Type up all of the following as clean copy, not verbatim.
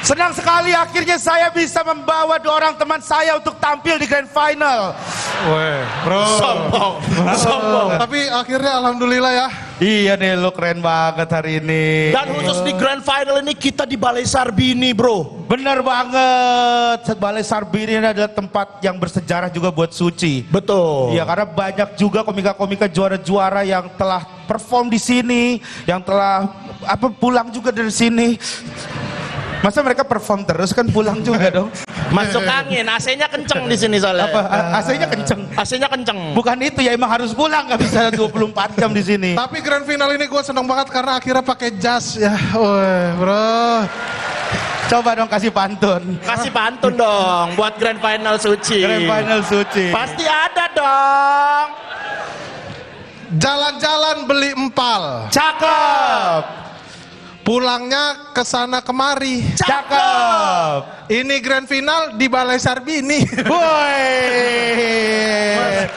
Senang sekali akhirnya saya bisa membawa 2 orang teman saya untuk tampil di Grand Final. Weh, bro. Sombong. Tapi akhirnya alhamdulillah ya. Iya nih, lo keren banget hari ini. Dan khusus di Grand Final ini kita di Balai Sarbini, bro. Bener banget. Balai Sarbini ini adalah tempat yang bersejarah juga buat Suci. Betul. Iya, karena banyak juga komika-komika juara-juara yang telah perform di sini, yang telah pulang juga dari sini. Masa mereka perform terus kan pulang juga dong. Masuk angin, AC-nya kenceng di sini soalnya. Apa AC-nya kenceng? AC-nya kenceng. Bukan itu ya, emang harus pulang, nggak bisa 24 jam di sini. Tapi grand final ini gue seneng banget karena akhirnya pakai jas ya. Weh, bro. Coba dong kasih pantun. Kasih pantun dong buat Grand Final Suci. Grand Final Suci. Pasti ada dong. Jalan-jalan beli empal. Cakep. Pulangnya ke sana kemari. Cakep. Ini grand final di Balai Sarbini. Woi.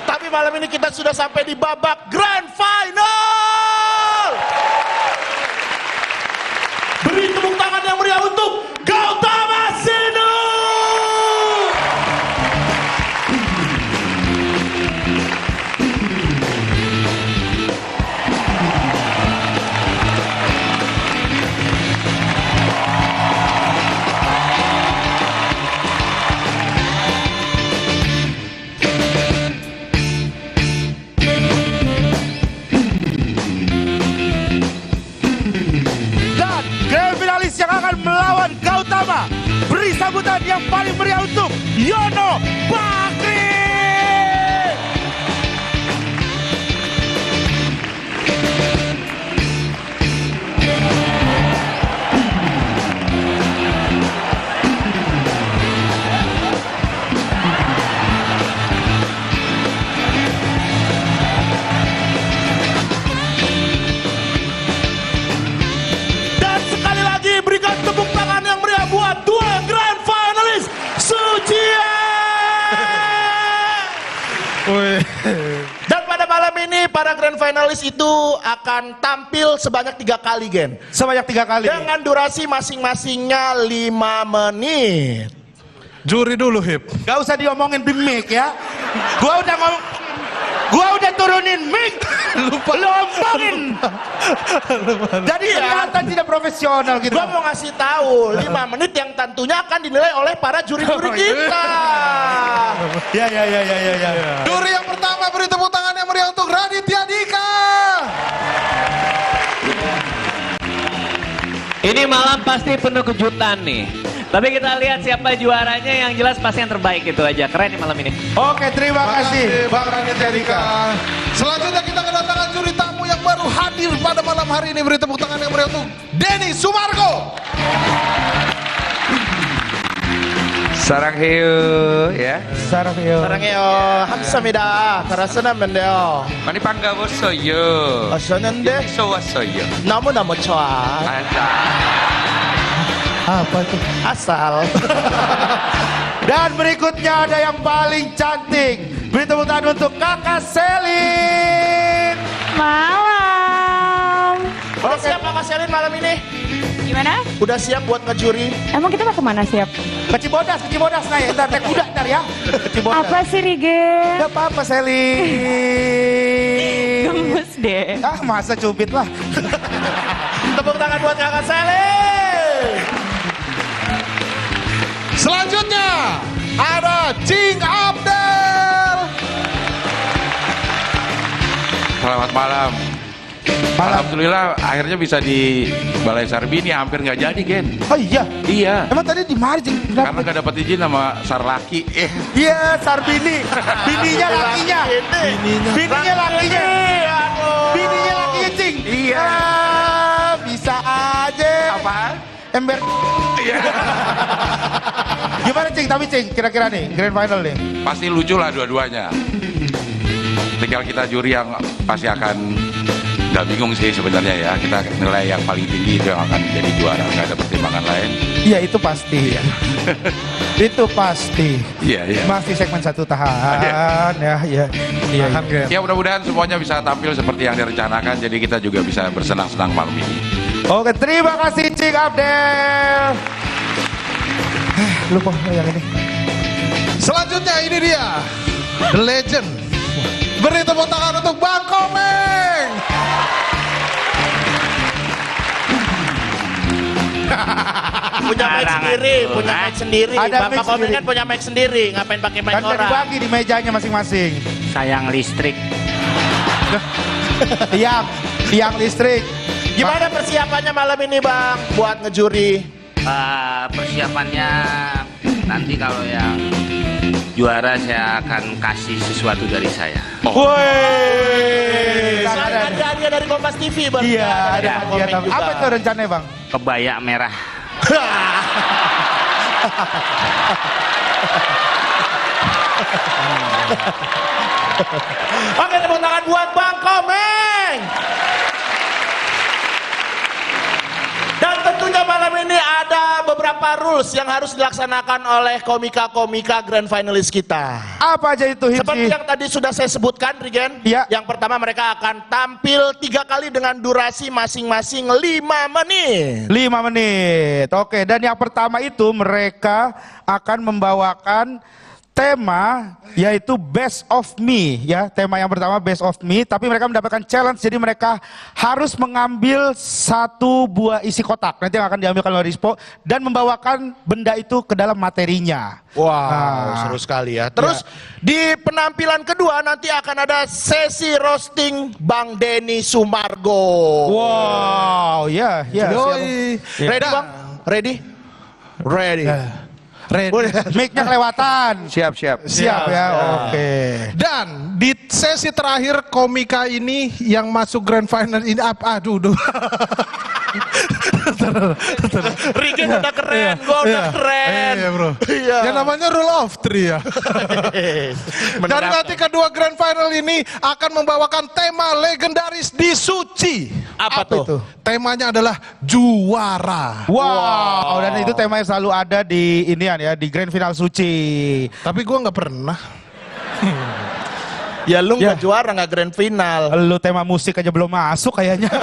Tapi malam ini kita sudah sampai di babak Grand Final. Beri tepuk tangan yang meriah untuk Gautama Sinu. Dan grand finalis yang akan melawan Gautama, beri sambutan yang paling meriah untuk Yono Bakri. Dan sekali lagi berikan tepuk tangan yang meriah buat 2 Grand Finalis Sucia. Dan pada malam ini para Grand Finalis itu akan tampil sebanyak 3 kali, Gen. Sebanyak 3 kali. Dengan durasi masing-masingnya 5 menit. Juri dulu Hip. Gak usah diomongin di mic ya. Gua udah turunin mic. Lupa lo omongin. Jadi kelihatan tidak profesional gitu. Gua mau ngasih tahu 5 menit yang tentunya akan dinilai oleh para juri-juri kita. Ya. Juri yang pertama beri tepuk tangan yang meriah untuk Raditya Dika. Ini malam pasti penuh kejutan nih. Tapi kita lihat siapa juaranya, yang jelas pasti yang terbaik itu aja. Keren nih malam ini. Oke, terima kasih Bang Raditya Dika. Selanjutnya kita kedatangan juri tamu yang baru hadir pada malam hari ini. Beri tepuk tangan yang meriah untuk Denny Sumargo. Saranghayu ya. Saranghayu. Saranghayu, 감사합니다. 잘하시는데요. 많이 반가웠어요. 어서는데 여기서 왔어요. 너무너무 좋아. Mantap. Apa itu? Asal. Dan berikutnya ada yang paling cantik. Beri tepuk tangan untuk Kakak Selin. Malam. Udah siap Kakak Selin malam ini? Gimana? Udah siap buat ngejuri? Emang kita mau kemana siap? Ke Cibodas nah ya. Ntar naik kuda ntar ya. Ke Cibodas. Apa sih Rige? Gak apa-apa Selin. Gemes deh. Ah masa cubit lah. Tepuk tangan buat Kakak Selin. Selanjutnya ada Cing Abdel. Selamat malam. Alhamdulillah akhirnya bisa di Balai Sarbini, hampir nggak jadi Gen. Oh iya. Iya. Emang tadi di mana Cing? Karena nggak dapat izin sama Sarlaki. Iya, Sarbini. Bininya lakinya. Bininya lakinya. Bininya lakinya Cing. Iya. Ah, bisa aja. Apaan? Ember. Iya. Gimana Cing? Tapi Cing, kira-kira nih grand final nih. Pasti lucu lah dua-duanya. Tinggal kita juri yang pasti akan nggak bingung sih sebenarnya ya. Kita nilai yang paling tinggi itu yang akan jadi juara. Nggak ada pertimbangan lain. Iya itu pasti. Itu pasti. Iya iya. Masih segmen 1 tahan ya. Iya. Ya mudah-mudahan semuanya bisa tampil seperti yang direncanakan. Jadi kita juga bisa bersenang-senang malam ini. Oke, terima kasih Cing Abdel. Lupa yang ini. Selanjutnya ini dia, The Legend. Beri tepuk tangan untuk Bang Komeng. Punya mic sendiri, punya mic sendiri. Ada Bapak mic Komeng sendiri. kan punya mic sendiri, ngapain pakai mic Kan udah orang? dibagi di mejanya masing-masing. Sayang listrik. Tiang listrik. Gimana persiapannya malam ini Bang buat ngejuri? Persiapannya nanti kalau yang juara saya akan kasih sesuatu dari saya. Woi. Selain ada hadiah dari Kompas TV Bang. Iya, ada Bang hadiah. Komeng juga. Apa itu rencananya, Bang? Kebaya merah. Oke, tepuk tangan buat Bang Komeng. Dan tentunya malam ini ada beberapa rules yang harus dilaksanakan oleh komika-komika grand finalis kita. Apa aja itu, Seperti Hipsi? yang tadi sudah saya sebutkan, Rigen. Iya. Yang pertama mereka akan tampil 3 kali dengan durasi masing-masing 5 menit. 5 menit. Oke, dan yang pertama itu mereka akan membawakan tema yaitu Best of Me ya. Tema yang pertama Best of Me, tapi mereka mendapatkan challenge, jadi mereka harus mengambil 1 buah isi kotak nanti yang akan diambil oleh Rispo dan membawakan benda itu ke dalam materinya. Wow, Nah. seru sekali ya. Terus di penampilan kedua nanti akan ada sesi roasting Bang Denny Sumargo. Wow, ya, ya. Yoi. Ready Bang? Ready? Ready. Mic-nya kelewatan. Siap. Siap ya, oke. Dan di sesi terakhir komika ini yang masuk grand final ini aduh. Rigen udah keren, gua udah keren. Iya bro. Iya. Yang namanya rule of 3 ya. Dan nanti kedua grand final ini akan membawakan tema legendaris di Suci. Apa tuh? Temanya adalah juara. Wow, dan itu tema yang selalu ada di inian ya, di Grand Final Suci. Tapi gua nggak pernah. Ya lu Ya. nggak juara, nggak grand final. Lu tema musik aja belum masuk kayaknya.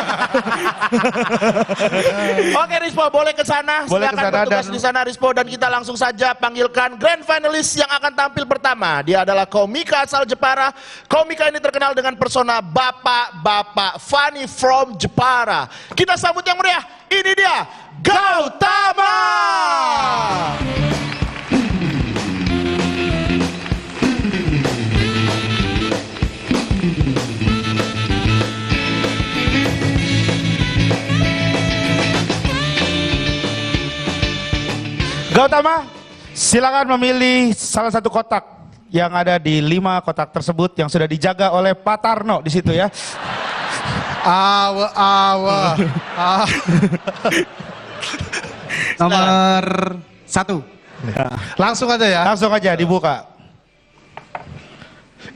Oke Rispo, boleh ke sana. Boleh Silakan ke sana bertugas dan- di sana Rispo, dan kita langsung saja panggilkan grand finalis yang akan tampil pertama. Dia adalah komika asal Jepara. Komika ini terkenal dengan persona bapak-bapak funny from Jepara. Kita sambut yang meriah. Ini dia Gautama. Gautama, silakan memilih salah satu kotak yang ada di 5 kotak tersebut yang sudah dijaga oleh Pak Tarno di situ ya. Awa. Nomor 1. Langsung aja ya. Langsung aja dibuka.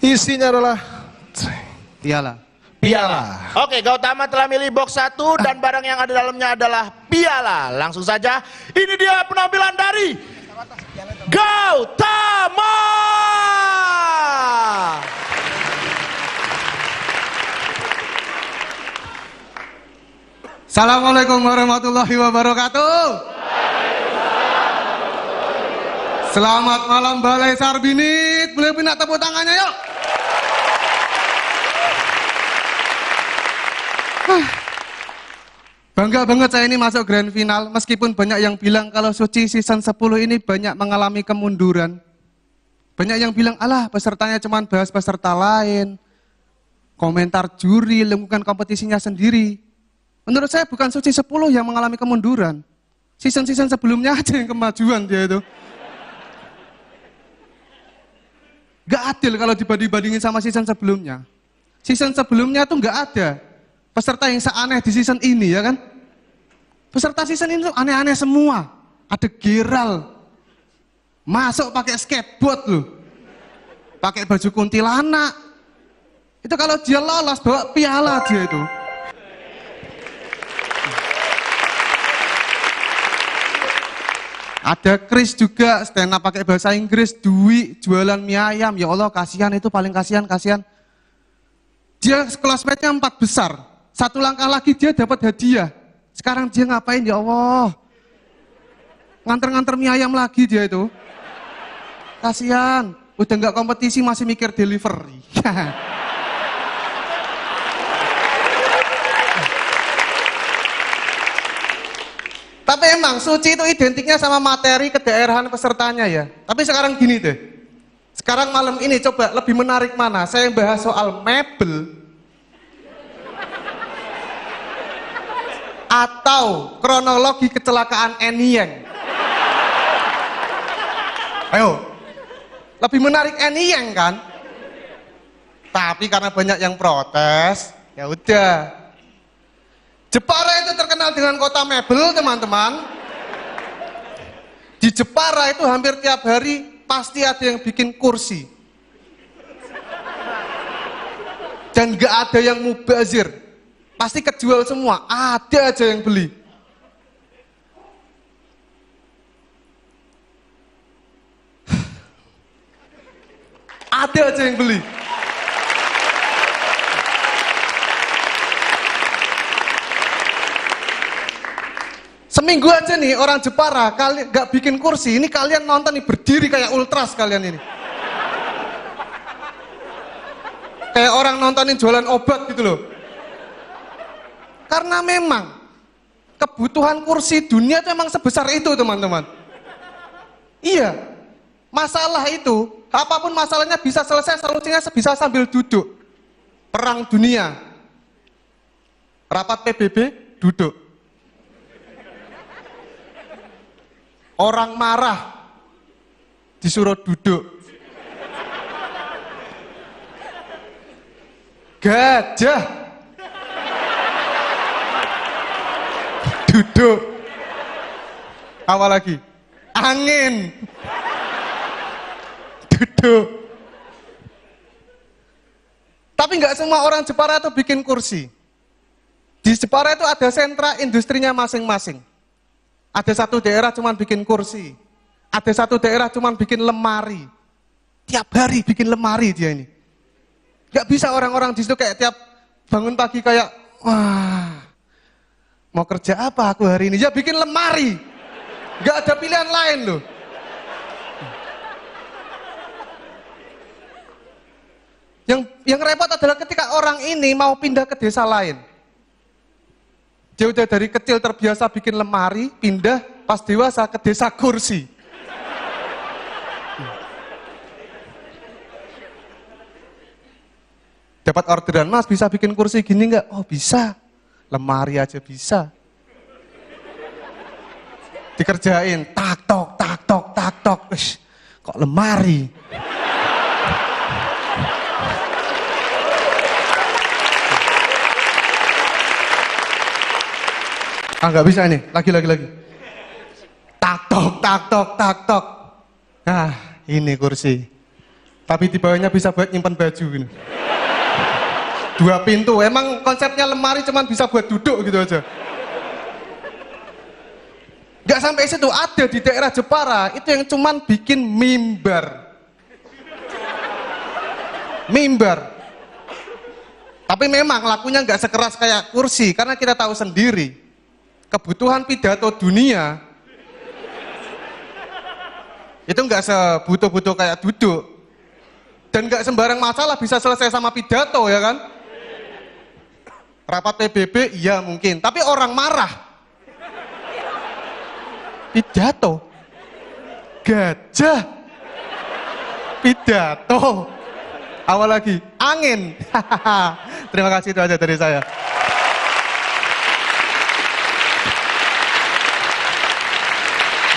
Isinya adalah Iyalah. piala. Oke, Gautama telah milih box 1 dan barang yang ada dalamnya adalah piala. Langsung saja, ini dia penampilan dari Gautama. Assalamualaikum warahmatullahi wabarakatuh. Selamat malam Balai Sarbinit. Boleh pindah tepuk tangannya yuk. Bangga banget saya ini masuk grand final, meskipun banyak yang bilang kalau Suci season 10 ini banyak mengalami kemunduran. Banyak yang bilang, alah pesertanya cuma bahas peserta lain. Komentar juri, lingkungan kompetisinya sendiri. Menurut saya bukan Suci 10 yang mengalami kemunduran. Season-season sebelumnya aja yang kemajuan dia itu. Gak adil kalau dibanding-bandingin sama season sebelumnya. Season sebelumnya tuh gak ada peserta yang seaneh di season ini ya kan. Peserta season ini tuh aneh-aneh semua. Ada Geral, masuk pakai skateboard loh, pakai baju kuntilanak. Itu kalau dia lolos bawa piala dia itu. Ada Chris juga stand up pakai bahasa Inggris, Dwi jualan mie ayam. Ya Allah kasihan, itu paling kasihan. Dia classmate-nya 4 besar. 1 langkah lagi dia dapat hadiah. Sekarang dia ngapain ya Allah? Nganter-nganter mie ayam lagi dia itu. Kasihan, udah nggak kompetisi masih mikir delivery. Tapi emang suci itu identiknya sama materi kedaerahan pesertanya ya. Tapi sekarang gini deh. Sekarang malam ini coba lebih menarik mana? Saya yang bahas soal mebel atau kronologi kecelakaan Enieng. Ayo. Lebih menarik Enieng kan? Tapi karena banyak yang protes, ya udah. Jepara itu terkenal dengan kota mebel, teman-teman. Di Jepara itu hampir tiap hari pasti ada yang bikin kursi. Dan gak ada yang mubazir. Pasti kejual semua, ada aja yang beli. Ada aja yang beli. Seminggu aja nih orang Jepara, kalian gak bikin kursi, ini kalian nonton nih berdiri kayak ultras kalian ini. Kayak orang nontonin jualan obat gitu loh. Karena memang kebutuhan kursi dunia itu emang sebesar itu, teman-teman. Iya, masalah itu, apapun masalahnya bisa selesai, solusinya bisa sambil duduk. Perang dunia, rapat PBB, duduk. Orang marah, disuruh duduk. Gajah, duduk. Apa lagi? Angin, duduk. Tapi nggak semua orang Jepara itu bikin kursi. Di Jepara itu ada sentra industrinya masing-masing. Ada satu daerah cuman bikin kursi. Ada satu daerah cuman bikin lemari. Tiap hari bikin lemari dia ini. Gak bisa orang-orang di situ kayak tiap bangun pagi kayak, wah, mau kerja apa aku hari ini? Ya bikin lemari. Gak ada pilihan lain loh. Yang repot adalah ketika orang ini mau pindah ke desa lain. Dia udah dari kecil terbiasa bikin lemari, pindah pas dewasa ke desa kursi. Dapat orderan, Mas bisa bikin kursi gini nggak? Oh bisa, lemari aja bisa. Dikerjain, tak tok, tak tok, tak tok. Kok lemari? Ah nggak bisa ini, lagi. Tak tok, tak tok, tak tok. Nah ini kursi. Tapi di bawahnya bisa buat nyimpan baju gini. 2 pintu, emang konsepnya lemari cuman bisa buat duduk gitu aja. Nggak sampai situ, ada di daerah Jepara itu yang cuman bikin mimbar. Tapi memang lakunya nggak sekeras kayak kursi, karena kita tahu sendiri kebutuhan pidato dunia itu nggak sebutuh-butuh kayak duduk, dan nggak sembarang masalah bisa selesai sama pidato ya kan. Rapat PBB iya mungkin, tapi orang marah pidato, gajah pidato, awal lagi angin. Terima kasih, itu aja dari saya.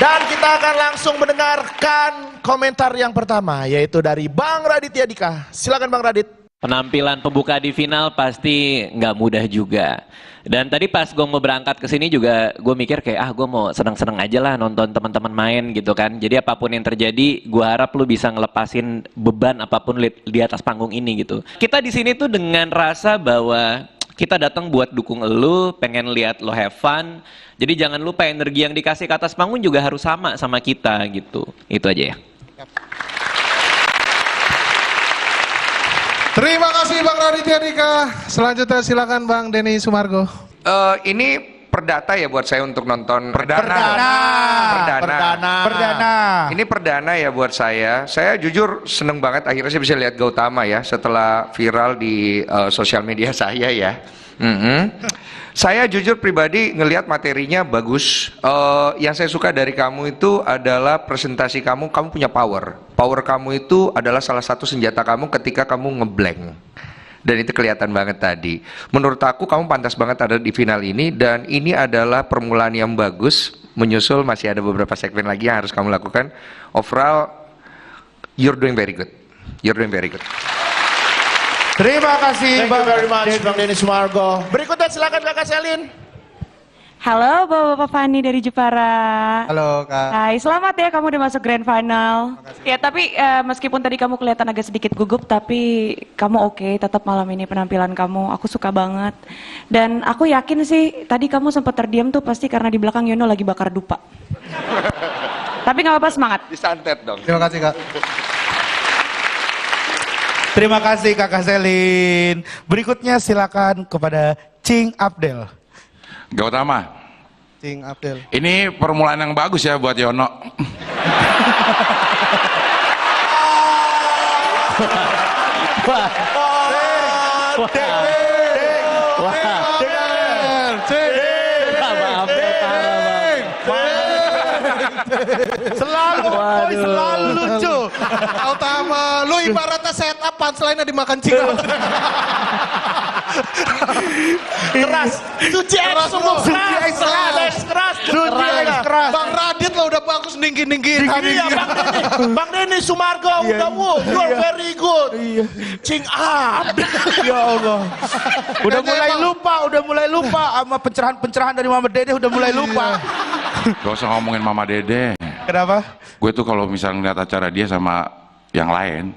Dan kita akan langsung mendengarkan komentar yang pertama, yaitu dari Bang Raditya Dika. Silakan Bang Radit. Penampilan pembuka di final pasti nggak mudah juga. Dan tadi pas gue mau berangkat ke sini juga gue mikir kayak gue mau seneng-seneng aja lah nonton teman-teman main gitu kan. Jadi apapun yang terjadi, gue harap lu bisa ngelepasin beban apapun di atas panggung ini gitu. Kita di sini tuh dengan rasa bahwa kita datang buat dukung lu, pengen lihat lo have fun. Jadi jangan lupa energi yang dikasih ke atas panggung juga harus sama kita gitu. Itu aja ya. Terima kasih Bang Raditya Dika. Selanjutnya silakan Bang Denny Sumargo. Ini perdata ya buat saya untuk nonton Perdana. Ini perdana ya buat saya. Saya jujur seneng banget akhirnya saya bisa lihat Gautama ya setelah viral di sosial media saya ya. Saya jujur pribadi ngelihat materinya bagus. Yang saya suka dari kamu itu adalah presentasi kamu. Kamu punya power. Power kamu itu adalah salah satu senjata kamu ketika kamu ngeblank. Dan itu kelihatan banget tadi. Menurut aku kamu pantas banget ada di final ini. Dan ini adalah permulaan yang bagus. Menyusul masih ada beberapa segmen lagi yang harus kamu lakukan. Overall, you're doing very good. You're doing very good. Terima kasih Thank you very much Bang Denny Sumargo. Berikutnya silakan Kakak Selin. Halo Bapak Fani dari Jepara. Halo Kak. Hai, selamat ya kamu udah masuk Grand Final. Ya tapi meskipun tadi kamu kelihatan agak sedikit gugup, tapi kamu oke, tetap malam ini penampilan kamu, aku suka banget. Dan aku yakin sih, tadi kamu sempat terdiam tuh pasti karena di belakang Yono lagi bakar dupa. Tapi nggak apa-apa, semangat. Disantet dong. Terima kasih Kak. Terima kasih Kakak Selin. Berikutnya silakan kepada Cing Abdel. Gautama, Cing Abdel. ini permulaan yang bagus ya buat Yono. Selalu lucu. Gautama, lu ibaratnya setup punchline-nya dimakan cinggal. Keras. Suci X sungguh keras. Suci X keras. Bang Radit lo udah bagus ninggi-ninggiin hari Iya ini. Bang Denny Sumargo udah you're very good. Cing up. Ya Allah. Udah mulai lupa sama pencerahan-pencerahan dari Mama Dede udah mulai lupa. Gak usah ngomongin Mama Dede. Kenapa? Gue tuh kalau misalnya ngeliat acara dia sama yang lain,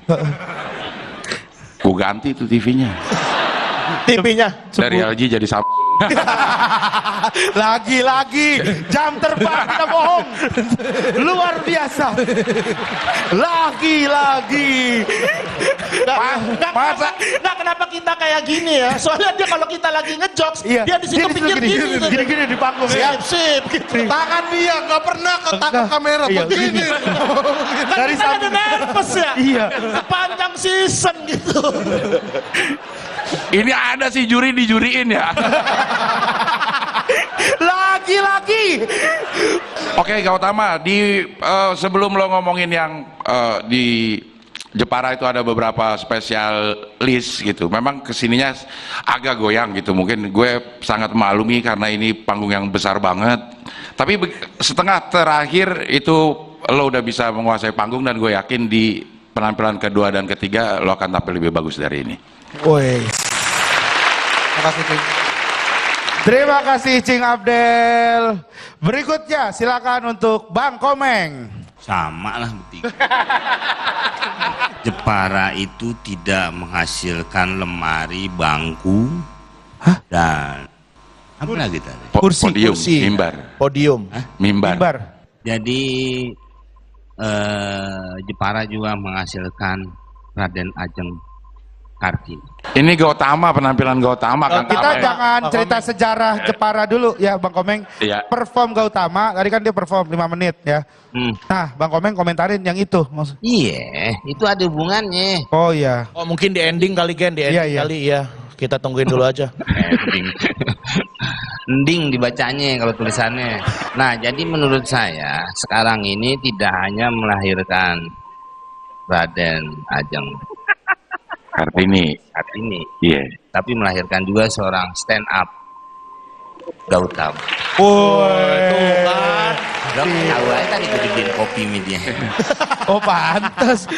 gue ganti tuh TV-nya. TV-nya. Dari LG jadi Lagi-lagi jam terbang kita bohong. Luar biasa. Lagi-lagi. Nggak kenapa kita kayak gini ya? Soalnya dia kalau kita lagi ngejokes, dia di situ pikir gini. Gini di panggung ya. Sip, gitu. Tangan dia nggak pernah ketangkap kamera begini. Dari kita ada nervous ya. Iya. Sepanjang season gitu. Ini ada sih juri dijuriin ya. Lagi-lagi. Oke Gautama, sebelum lo ngomongin yang di Jepara itu ada beberapa spesialis gitu. Memang kesininya agak goyang gitu. Mungkin gue sangat maklumi karena ini panggung yang besar banget. Tapi setengah terakhir itu lo udah bisa menguasai panggung dan gue yakin di penampilan kedua dan ketiga lo akan tampil lebih bagus dari ini. Woi. Terima kasih Cing. Terima kasih Cing Abdel. Berikutnya silakan untuk Bang Komeng. Sama lah bertiga. Jepara itu tidak menghasilkan lemari, bangku, dan apa lagi tadi? Podium, kursi. mimbar. Podium. Mimbar. Jadi Jepara juga menghasilkan Raden Ajeng Kartini. Ini Gautama, penampilan Gautama kan. Kita jangan cerita sejarah Jepara dulu ya Bang Komeng. Iya. Perform Gautama, tadi kan dia perform 5 menit ya. Nah Bang Komeng komentarin yang itu. Iya, itu ada hubungannya. Oh iya. Oh mungkin di ending kali Gen, di ending Iya. kali ya. Kita tungguin dulu aja. Ending dibacanya kalau tulisannya. Nah, jadi menurut saya sekarang ini tidak hanya melahirkan Raden Ajeng Kartini. Iya. tapi melahirkan juga seorang stand up Gautama. Gak tahu aja tadi gue dibikin kopi media. Oh pantas.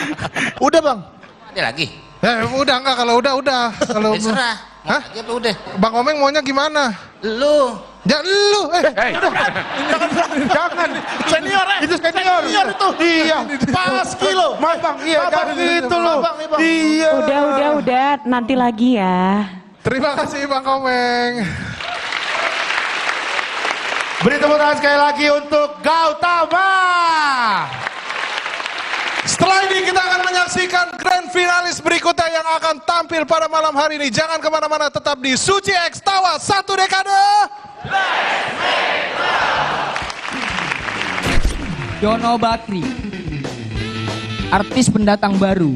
Udah Bang. Ada lagi? Udah enggak kalau udah. Kalau Terserah. Hah? Aja apa udah? Bang Komeng maunya gimana? Lu. Ya lu. Jangan. Senior Itu senior. itu. Iya. Pas kilo. Mas Bang, iya jangan gitu loh. Bang. Iya. Udah, nanti lagi ya. Terima kasih Bang Komeng. Beri tepuk tangan sekali lagi untuk Gautama. Setelah ini kita akan menyaksikan grand finalis berikutnya yang akan tampil pada malam hari ini. Jangan kemana-mana, tetap di Suci X Tawa 1 Dekade. Dono Bakri, artis pendatang baru.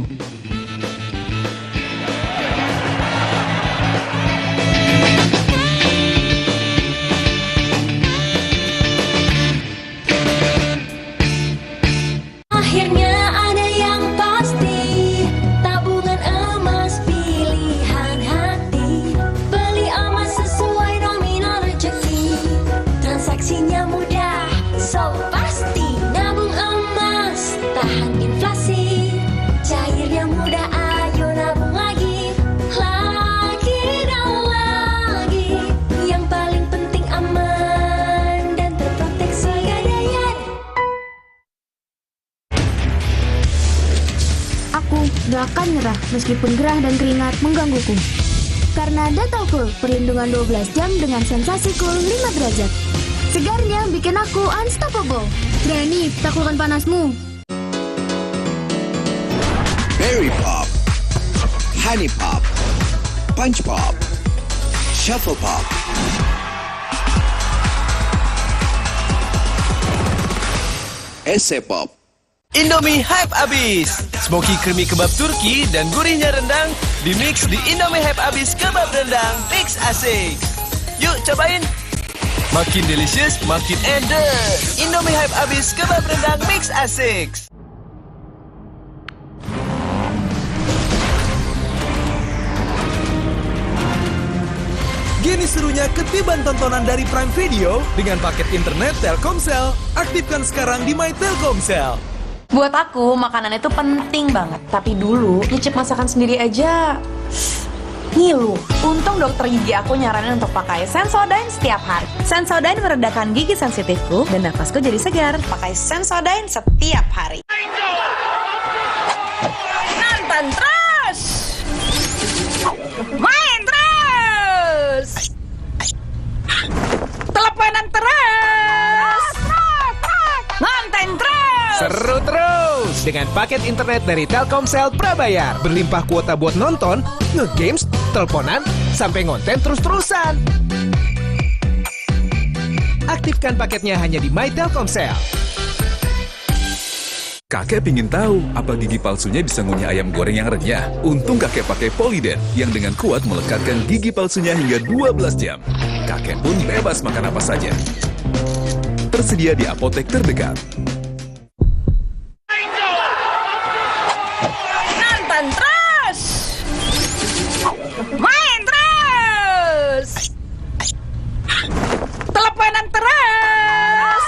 Akhirnya ada yang pasti, tabungan emas pilihan hati. Beli emas sesuai nominal rezeki, transaksinya mudah, so pasti. Nabung emas, tahan inflasi, cairnya mudah, ayo nabung lagi. Lagi dan lagi, yang paling penting aman dan terproteksi gadaian. Aku gak akan nyerah meskipun gerah dan keringat menggangguku. Karena Dental Cool, perlindungan 12 jam dengan sensasi cool 5 derajat. Segarnya bikin aku unstoppable. Berani taklukkan panasmu. Berry Pop, Honey Pop, Punch Pop, Shuffle Pop. Ese Pop. Indomie hype abis. Smoky creamy kebab Turki dan gurihnya rendang dimix di Indomie hype abis kebab rendang mix asik. Yuk cobain. Makin delicious, makin endes. Indomie hype abis kebab rendang mix asik. Gini serunya ketiban tontonan dari Prime Video dengan paket internet Telkomsel. Aktifkan sekarang di My Telkomsel. Buat aku, makanan itu penting banget. Tapi dulu, nyicip masakan sendiri aja ngilu. Untung dokter gigi aku nyaranin untuk pakai Sensodyne setiap hari. Sensodyne meredakan gigi sensitifku dan napasku jadi segar. Pakai Sensodyne setiap hari. Nonton terus! Main terus! Teleponan terus! Nonton terus! Seru terus dengan paket internet dari Telkomsel prabayar. Berlimpah kuota buat nonton, nge-games, teleponan, sampai ngonten terus-terusan. Aktifkan paketnya hanya di My Telkomsel. Kakek pingin tahu apa gigi palsunya bisa ngunyah ayam goreng yang renyah. Untung kakek pakai Polydent yang dengan kuat melekatkan gigi palsunya hingga 12 jam. Kakek pun bebas makan apa saja. Tersedia di apotek terdekat. Nonton terus! Main terus! Teleponan terus!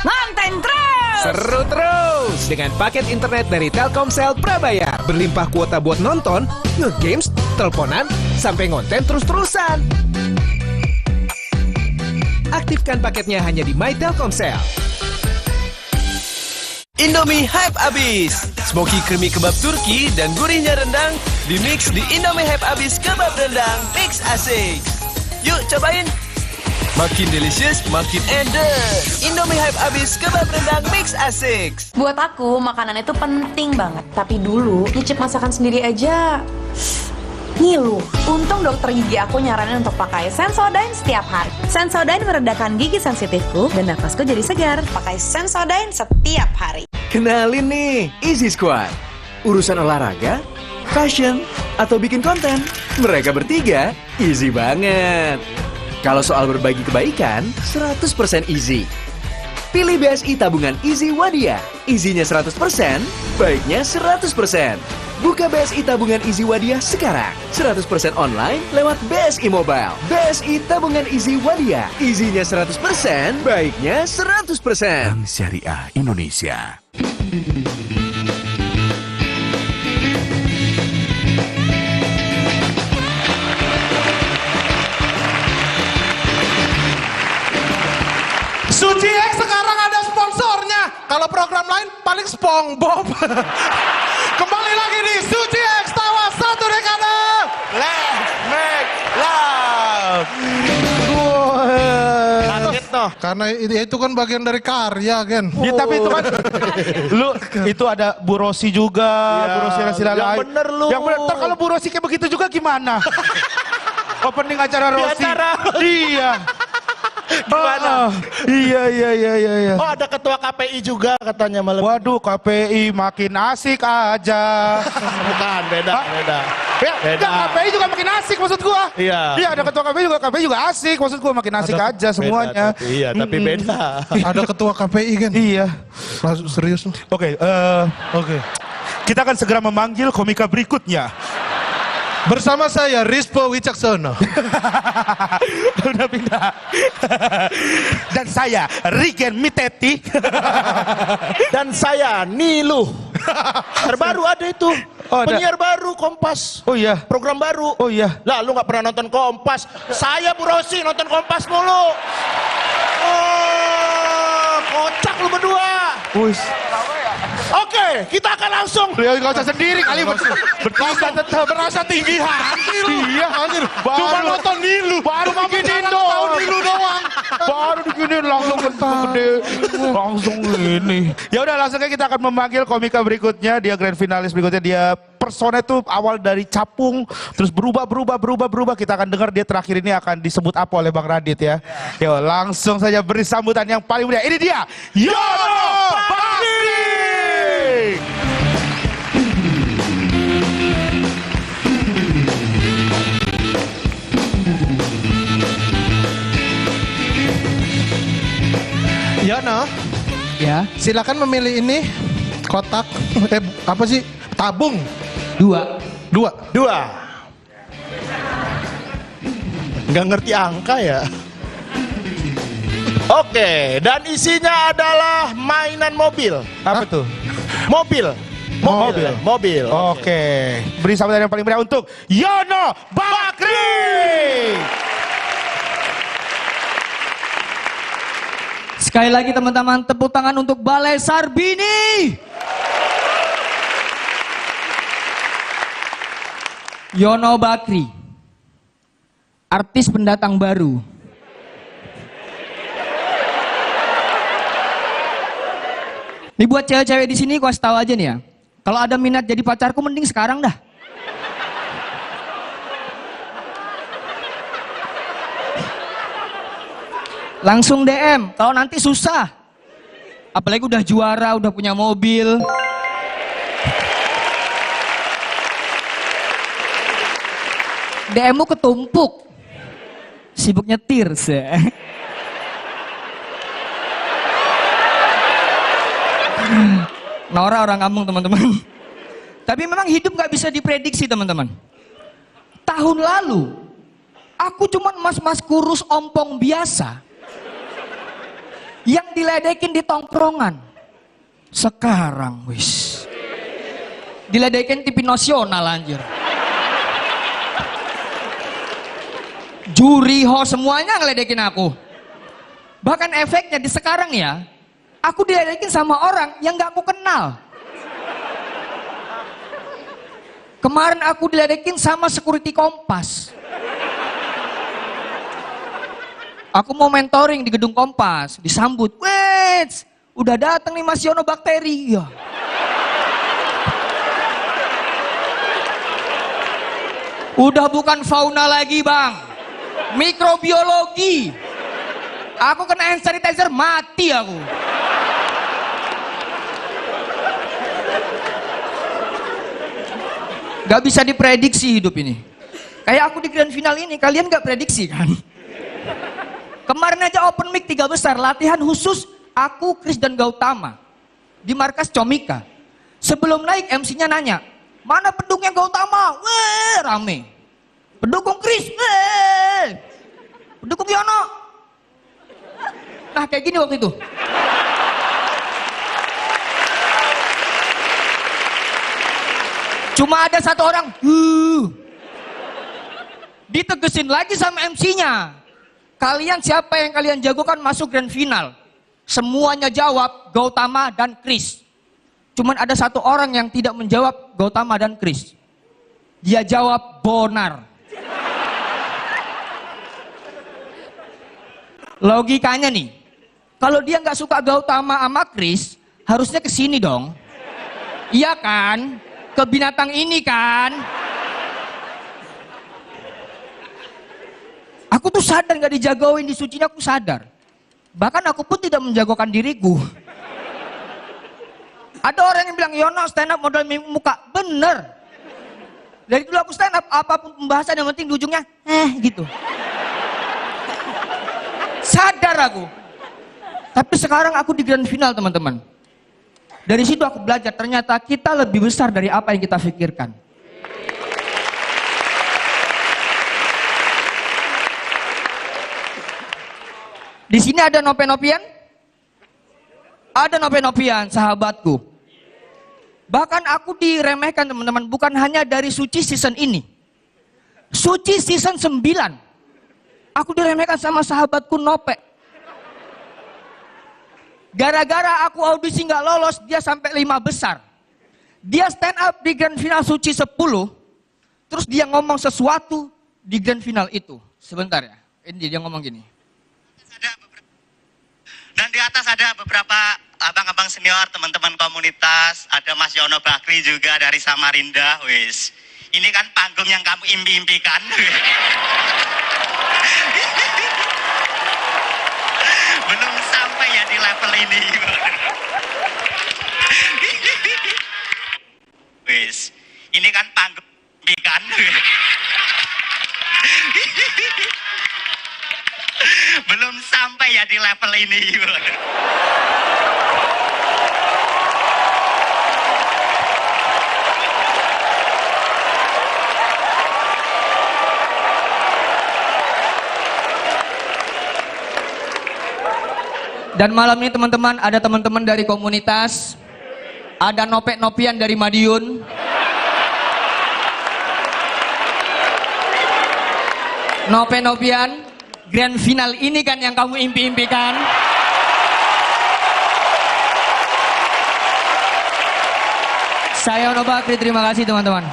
Nonton terus! Seru terus dengan paket internet dari Telkomsel prabayar. Berlimpah kuota buat nonton, nge-games, teleponan, sampai ngonten terus-terusan. Aktifkan paketnya hanya di My Telkomsel. Indomie hype abis. Smoky creamy kebab Turki dan gurihnya rendang dimix di Indomie hype abis kebab rendang mix asik. Yuk cobain. Makin delicious, makin endes. Indomie hype abis kebab rendang mix asik. Buat aku, makanan itu penting banget. Tapi dulu, nyicip masakan sendiri aja ngilu. Untung dokter gigi aku nyaranin untuk pakai Sensodyne setiap hari. Sensodyne meredakan gigi sensitifku dan napasku jadi segar. Pakai Sensodyne setiap hari. Kenalin nih, Easy Squad. Urusan olahraga, fashion, atau bikin konten, mereka bertiga easy banget. Kalau soal berbagi kebaikan, 100% easy. Pilih BSI tabungan Easy Wadia. Easy-nya 100%, baiknya 100%. Buka BSI tabungan Easy Wadia sekarang. 100% online lewat BSI Mobile. BSI tabungan Easy Wadia. Easy-nya 100%, baiknya 100%. Bank Syariah Indonesia. Suci X sekarang ada sponsornya. Kalau program lain paling SpongeBob. Kembali lagi di Suci X Tawa 1 Dekade. Let's make love. Kaget noh? Karena itu kan bagian dari karya kan. Ya, tapi itu kan lu itu ada Bu Rosi juga, Bu Rosi Rasilala. Yang bener lu. Yang bener. Ntar kalau Bu Rosi kayak begitu juga gimana? Opening acara Rosi. Iya. Gimana? Iya. Oh, ada ketua KPI juga katanya malam. Waduh, KPI makin asik aja. Bukan, beda. Ya, enggak, KPI juga makin asik maksud gua. Iya. Iya, ada ketua KPI juga asik maksud gua, makin asik aja semuanya. Tapi beda. Ada ketua KPI kan? Iya. Langsung serius. Oke. Kita akan segera memanggil komika berikutnya. Bersama saya Rispo Wicaksono. Udah pindah. Dan saya Rigen Miteti. Dan saya Nilu. Terbaru ada itu. Oh, ada. Penyiar baru Kompas. Oh iya. Program baru. Oh iya. Lah lu nggak pernah nonton Kompas. Saya Bu Rosi nonton Kompas mulu. Oh, kocak lu berdua. Wis. Oke, kita akan langsung. Ya nggak usah sendiri kali bertindak tetap merasa tinggi hati lu. Iya anjir. Cuma nonton Nilu. Baru bikinin doang. Nilu doang. Baru bikinin langsung gede. Langsung ini. Ya udah langsung aja kita akan memanggil komika berikutnya. Dia grand finalis berikutnya. Dia persona itu awal dari capung terus berubah. Kita akan dengar dia terakhir ini akan disebut apa oleh Bang Radit ya. Yo langsung saja beri sambutan yang paling mulia. Ini dia Yono Bakri. Yono, Ya, silakan memilih ini kotak. Apa sih? Tabung. 2. Dua. Nggak ngerti angka ya. Oke, dan isinya adalah mainan mobil. Apa tuh? Mobil. Oke. Beri sambutan yang paling meriah untuk Yono Bakri. sekali lagi teman-teman tepuk tangan untuk Balai Sarbini. Yono Bakri, artis pendatang baru. Ini buat cewek-cewek di sini, gua kasih tahu aja nih ya. Kalau ada minat jadi pacarku, mending sekarang dah. Langsung DM, kalau nanti susah. Apalagi udah juara, udah punya mobil. DM-mu ketumpuk. Sibuk nyetir, sih. Nora orang kampung teman-teman. Tapi memang hidup gak bisa diprediksi teman-teman. Tahun lalu, aku cuma mas-mas kurus ompong biasa. Yang diledekin di tongkrongan. Sekarang wis. Diledekin TV nasional anjir. Juri, host semuanya ngeledekin aku. Bahkan efeknya di sekarang ya, aku diledekin sama orang yang gak aku kenal. Kemarin aku diledekin sama security Kompas. Aku mau mentoring di gedung Kompas, disambut, wait, udah datang nih Mas Yono Bakteri. Ya. Udah bukan fauna lagi bang, mikrobiologi. Aku kena hand sanitizer mati aku. Gak bisa diprediksi hidup ini. Kayak aku di grand final ini, kalian gak prediksi kan? Kemarin aja open mic 3 besar, latihan khusus aku, Chris dan Gautama di markas Comika. Sebelum naik MC-nya nanya, mana pendukungnya Gautama? Weh, rame. Pendukung Chris, weh. Pendukung Yono. Nah kayak gini waktu itu. Cuma ada satu orang, ditegesin lagi sama MC-nya. Kalian siapa yang kalian jagokan masuk grand final? Semuanya jawab Gautama dan Chris. Cuman ada satu orang yang tidak menjawab Gautama dan Chris. Dia jawab Bonar. Logikanya nih, kalau dia nggak suka Gautama sama Kris, harusnya ke sini dong. Iya kan? Ke binatang ini kan? Aku tuh sadar nggak dijagain di sucinya, aku sadar. Bahkan aku pun tidak menjagokan diriku. Ada orang yang bilang, Yono stand up modal muka. Bener. Dari dulu aku stand up, apapun pembahasan yang penting di ujungnya, gitu. Sadar aku. Tapi sekarang aku di grand final, teman-teman. Dari situ aku belajar, ternyata kita lebih besar dari apa yang kita pikirkan. Di sini ada nopen-nopian? Ada nopen-nopian, sahabatku. Bahkan aku diremehkan, teman-teman, bukan hanya dari Suci season ini. Suci season 9. Aku diremehkan sama sahabatku Nope. Gara-gara aku audisi nggak lolos, dia sampai 5 besar. Dia stand up di grand final Suci 10, terus dia ngomong sesuatu di grand final itu. Sebentar ya, ini dia ngomong gini. Dan di atas ada beberapa abang-abang senior, teman-teman komunitas, ada Mas Yono Bakri juga dari Samarinda, wis. Ini kan panggung yang kamu impi-impikan. Belum sampai ya di level ini. Wis, ini kan panggung impikan. Belum sampai ya di level ini. Dan malam ini teman-teman, ada teman-teman dari komunitas, ada Nope-Nopian dari Madiun, Nope-Nopian, grand final ini kan yang kamu impi-impikan. Saya Yono Bakri, terima kasih teman-teman.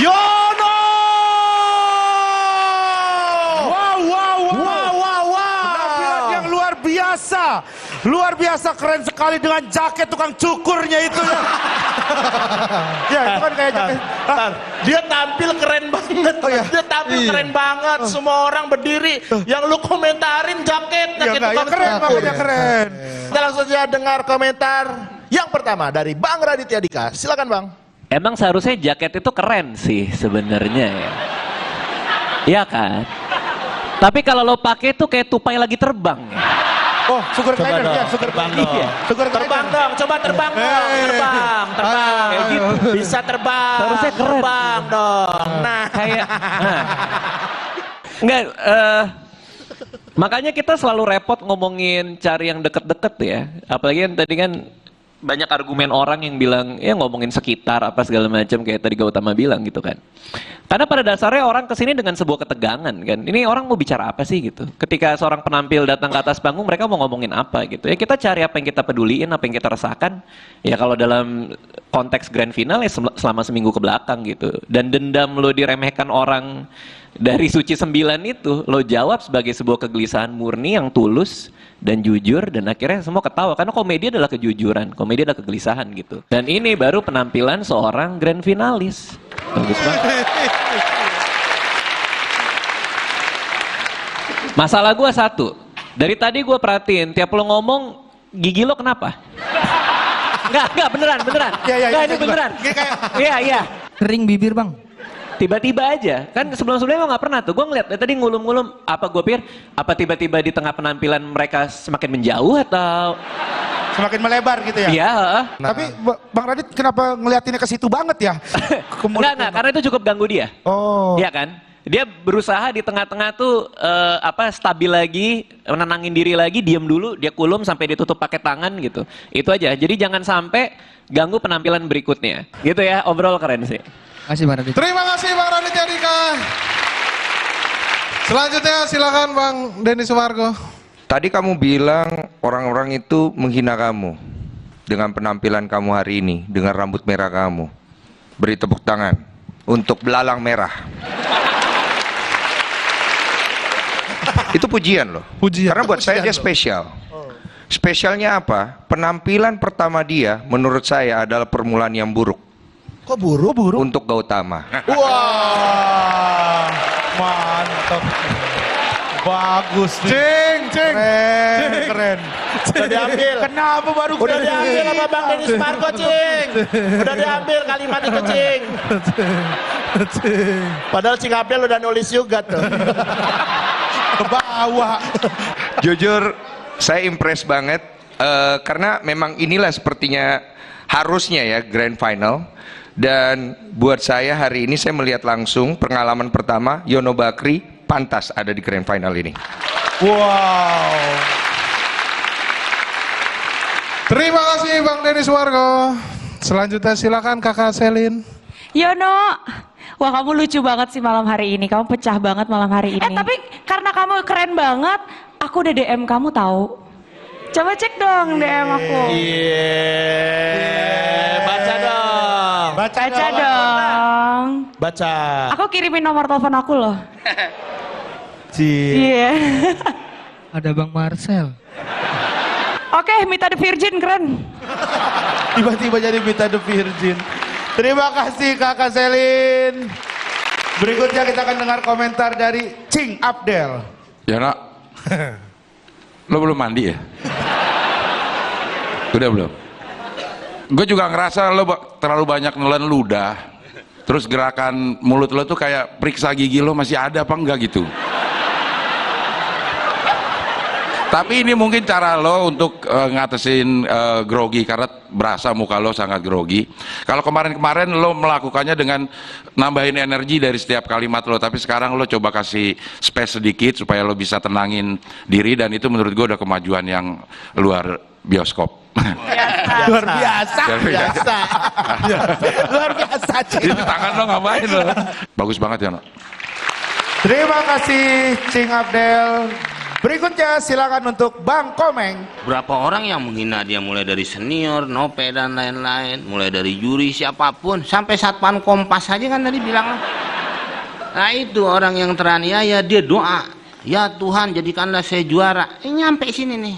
Yono! Penampilan yang luar biasa. Luar biasa, keren sekali dengan jaket tukang cukurnya itu ya. Ya, itu kan kayak jaket. Dia tampil keren banget. Dia tampil keren banget. Semua orang berdiri. Yang lu komentarin jaketnya. Ya, gitu, ya keren, makanya keren. Kita langsung saja dengar komentar yang pertama dari Bang Raditya Dika. Silakan Bang. Emang seharusnya jaket itu keren sih sebenarnya ya. Iya kan? Tapi kalau lo pakai tuh kayak tupai lagi terbang ya. Oh, sugar glider ya, sugar glider. Iya. Sugar Terbang dong, coba terbang dong, terbang. Kayak gitu. Bisa terbang. Seharusnya keren. Terbang dong. Nah, kayak enggak makanya kita selalu repot ngomongin cari yang deket-deket ya. Apalagi yang tadi kan banyak argumen orang yang bilang ya ngomongin sekitar apa segala macam kayak tadi Gautama bilang gitu kan. Karena pada dasarnya orang kesini dengan sebuah ketegangan kan. Ini orang mau bicara apa sih gitu. Ketika seorang penampil datang ke atas panggung mereka mau ngomongin apa gitu. Ya kita cari apa yang kita peduliin, apa yang kita rasakan. Ya kalau dalam konteks grand final ya selama seminggu ke belakang gitu. Dan dendam lo diremehkan orang dari Suci 9 itu lo jawab sebagai sebuah kegelisahan murni yang tulus dan jujur, dan akhirnya semua ketawa karena komedi adalah kejujuran, komedi adalah kegelisahan gitu. Dan ini baru penampilan seorang grand finalis. Bagus banget. Masalah gue satu, dari tadi gue perhatiin tiap lo ngomong gigi lo kenapa? Enggak beneran. Enggak ini beneran. Iya. Kering bibir Bang. Tiba-tiba aja, kan sebelum-sebelumnya emang gak pernah tuh. Gue ngeliat tadi ngulum-ngulum, apa gue pikir, apa tiba-tiba di tengah penampilan mereka semakin menjauh atau semakin melebar gitu ya? Iya. Tapi Bang Radit kenapa ngeliatinnya ke situ banget ya? Enggak, karena itu cukup ganggu dia. Oh. Iya kan? Dia berusaha di tengah-tengah tuh stabil lagi, menenangin diri lagi, diem dulu, dia kulum sampai ditutup pakai tangan gitu. Itu aja. Jadi jangan sampai ganggu penampilan berikutnya. Gitu ya, overall keren sih. Terima kasih Bang Raditya Dika. Selanjutnya silakan Bang Denny Sumargo. Tadi kamu bilang orang-orang itu menghina kamu dengan penampilan kamu hari ini, dengan rambut merah kamu. Beri tepuk tangan untuk belalang merah. Itu pujian loh. Karena buat saya dia spesial. Spesialnya apa? Penampilan pertama dia menurut saya adalah permulaan yang buruk. Kok buruk? Untuk Gautama. Wah, mantap. Bagus nih. Keren. Udah diambil. Kenapa baru Udah diambil sama Bang Denny Sumargo, Cing. Udah diambil kalimat itu, Cing. Padahal Cing Abdel udah nulis juga tuh. Ke bawah. Jujur, saya impress banget karena memang inilah sepertinya harusnya ya grand final. Dan buat saya hari ini saya melihat langsung pengalaman pertama Yono Bakri pantas ada di grand final ini. Wow. Terima kasih Bang Denny Sumargo. Selanjutnya silakan Kakak Selin. Yono, wah kamu lucu banget sih malam hari ini. Kamu pecah banget malam hari ini. Tapi karena kamu keren banget, aku udah DM kamu tahu. Coba cek dong DM aku. Baca dong. Baca dong. Baca. Aku kirimin nomor telepon aku loh. Iya. Ada Bang Marcel. Oke, Mita the Virgin keren. Tiba-tiba jadi Mita the Virgin. Terima kasih Kakak Selin. Berikutnya kita akan dengar komentar dari Cing Abdel. Ya nak, lo belum mandi ya? Udah belum? Gue juga ngerasa lo terlalu banyak nelen ludah. Terus gerakan mulut lo tuh kayak periksa gigi lo masih ada apa enggak gitu. Tapi ini mungkin cara lo untuk ngatasin grogi karena berasa muka lo sangat grogi. Kalau kemarin-kemarin lo melakukannya dengan nambahin energi dari setiap kalimat lo, tapi sekarang lo coba kasih space sedikit supaya lo bisa tenangin diri, dan itu menurut gue udah kemajuan yang luar bioskop. Luar biasa. Luar biasa. Ini tangan lo ngapain lo? Bagus banget ya, no? Terima kasih Cing Abdel. Berikutnya silakan untuk Bang Komeng. Berapa orang yang menghina dia, mulai dari senior, Nope dan lain-lain, mulai dari juri siapapun, sampai Satpam Kompas aja kan tadi bilang. Nah itu orang yang teraniaya, dia doa, ya Tuhan jadikanlah saya juara. Nyampe sini nih.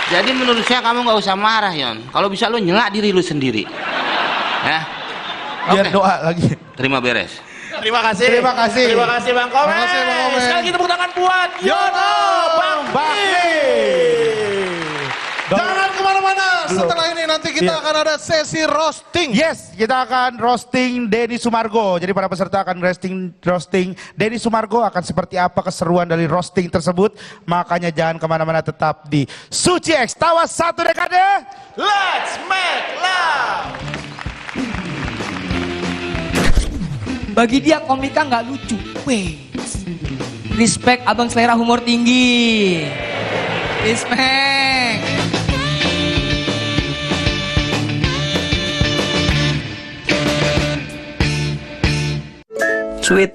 Jadi menurut saya kamu nggak usah marah, Yon. Kalau bisa lo nyelak diri lu sendiri. Ya. Biar doa lagi. Terima beres. Terima kasih. Terima kasih. Terima kasih Bang Komeng. Terima kasih, Bang Komeng. Sekali lagi tepuk tangan buat Yono Bakri. Jangan kemana-mana. Setelah ini nanti kita akan ada sesi roasting. Yes, kita akan roasting Denny Sumargo. Jadi para peserta akan roasting Denny Sumargo. Akan seperti apa keseruan dari roasting tersebut. Makanya jangan kemana-mana, tetap di Suci X. Tawa 1 dekade. Let's make love. Bagi dia komika nggak lucu. Weh. Respect abang selera humor tinggi. Respect. Sweet,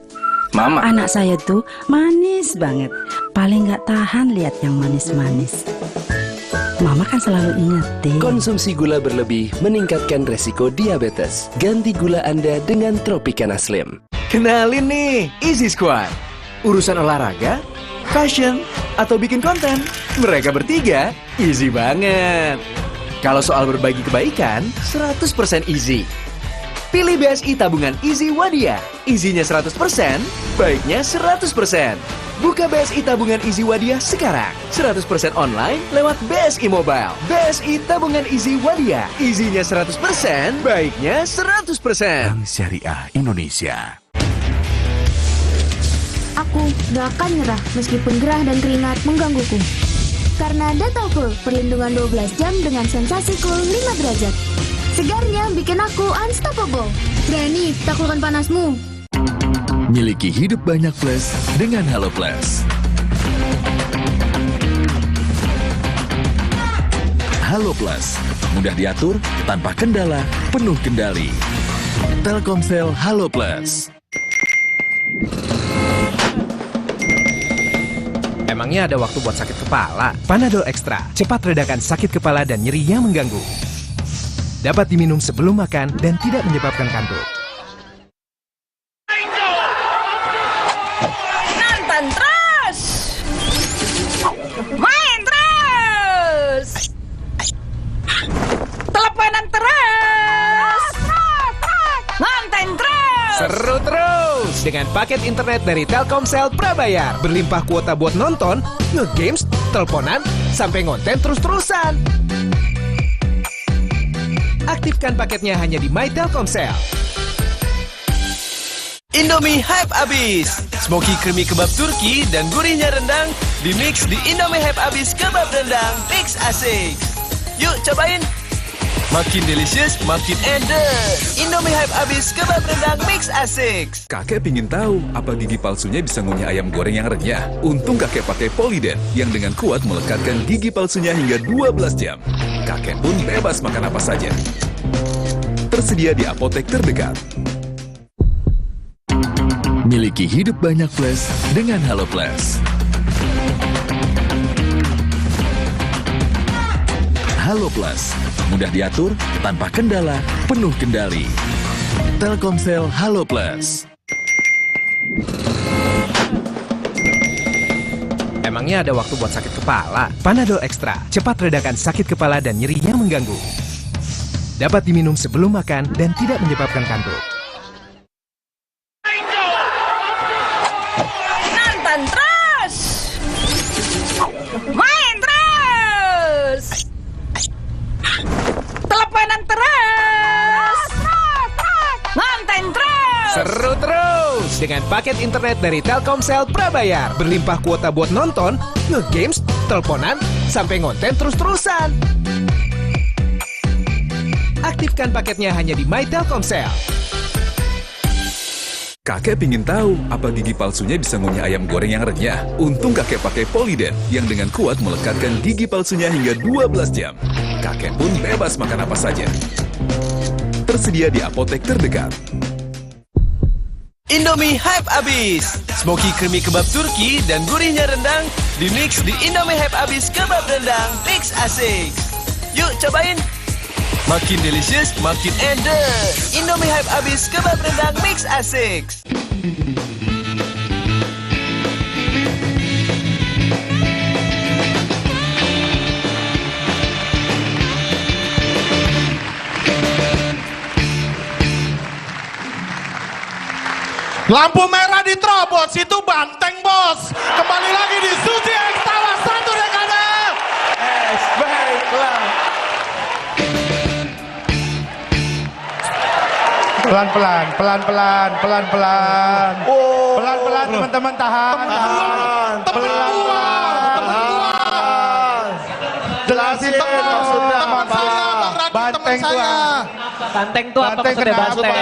Mama. Anak saya tuh manis banget. Paling nggak tahan lihat yang manis-manis. Mama kan selalu ingetin. Konsumsi gula berlebih meningkatkan resiko diabetes. Ganti gula Anda dengan Tropicana Slim. Kenalin nih, Easy Squad. Urusan olahraga, fashion, atau bikin konten, mereka bertiga easy banget. Kalau soal berbagi kebaikan, 100% easy. Pilih BSI tabungan Easy Wadia. Easy-nya 100%, baiknya 100%. Buka BSI tabungan Easy Wadia sekarang. 100% online lewat BSI Mobile. BSI tabungan Easy Wadia. Easy-nya 100%, baiknya 100%. Bank Syariah Indonesia. Aku gak akan nyerah meskipun gerah dan keringat menggangguku. Karena Dental Cool, perlindungan 12 jam dengan sensasi cool 5 derajat. Segarnya bikin aku unstoppable. Berani taklukkan panasmu. Miliki hidup banyak plus dengan Halo Plus. Halo Plus, mudah diatur, tanpa kendala, penuh kendali. Telkomsel Halo Plus. Emangnya ada waktu buat sakit kepala? Panadol Extra, cepat redakan sakit kepala dan nyeri yang mengganggu. Dapat diminum sebelum makan dan tidak menyebabkan kantuk. Seru terus dengan paket internet dari Telkomsel prabayar. Berlimpah kuota buat nonton, nge-games, teleponan, sampai ngonten terus-terusan. Aktifkan paketnya hanya di My Telkomsel. Indomie Hype Abis. Smoky creamy kebab Turki dan gurihnya rendang dimix di Indomie Hype Abis kebab rendang. Mix asik. Yuk cobain. Makin delicious, makin endes. Indomie Hype Abis kebab rendang mix asik. Kakek pingin tahu apa gigi palsunya bisa ngunyah ayam goreng yang renyah. Untung kakek pakai Poliden yang dengan kuat melekatkan gigi palsunya hingga 12 jam. Kakek pun bebas makan apa saja. Tersedia di apotek terdekat. Miliki hidup banyak plus dengan Halo Plus. Halo Plus, mudah diatur, tanpa kendala, penuh kendali. Telkomsel Halo Plus. Emangnya ada waktu buat sakit kepala? Panadol Extra, cepat redakan sakit kepala dan nyeri yang mengganggu. Dapat diminum sebelum makan dan tidak menyebabkan kantuk. Nonton terus, main terus, teleponan terus, nonton terus. Seru terus dengan paket internet dari Telkomsel prabayar. Berlimpah kuota buat nonton, nge-games, teleponan, sampai ngonten terus-terusan. Aktifkan paketnya hanya di My Telkomsel. Kakek pingin tahu apa gigi palsunya bisa ngunyah ayam goreng yang renyah. Untung kakek pakai Poliden yang dengan kuat melekatkan gigi palsunya hingga 12 jam. Kakek pun bebas makan apa saja. Tersedia di apotek terdekat. Indomie Hype Abis. Smoky creamy kebab Turki dan gurihnya rendang dimix di Indomie Hype Abis kebab rendang. Mix asik. Yuk cobain. Makin delicious, makin endes. Indomie Hype Abis kebab rendang mix asik. Lampu merah diterobos, itu banteng bos. Kembali lagi di Suci X Tawa 1 dekade. Baiklah. Pelan-pelan, pelan-pelan, pelan-pelan. Pelan-pelan teman-teman tahan. Pelan-pelan. Jelasin maksudnya apa? Banteng gua. Banteng tuh apa maksudnya banteng?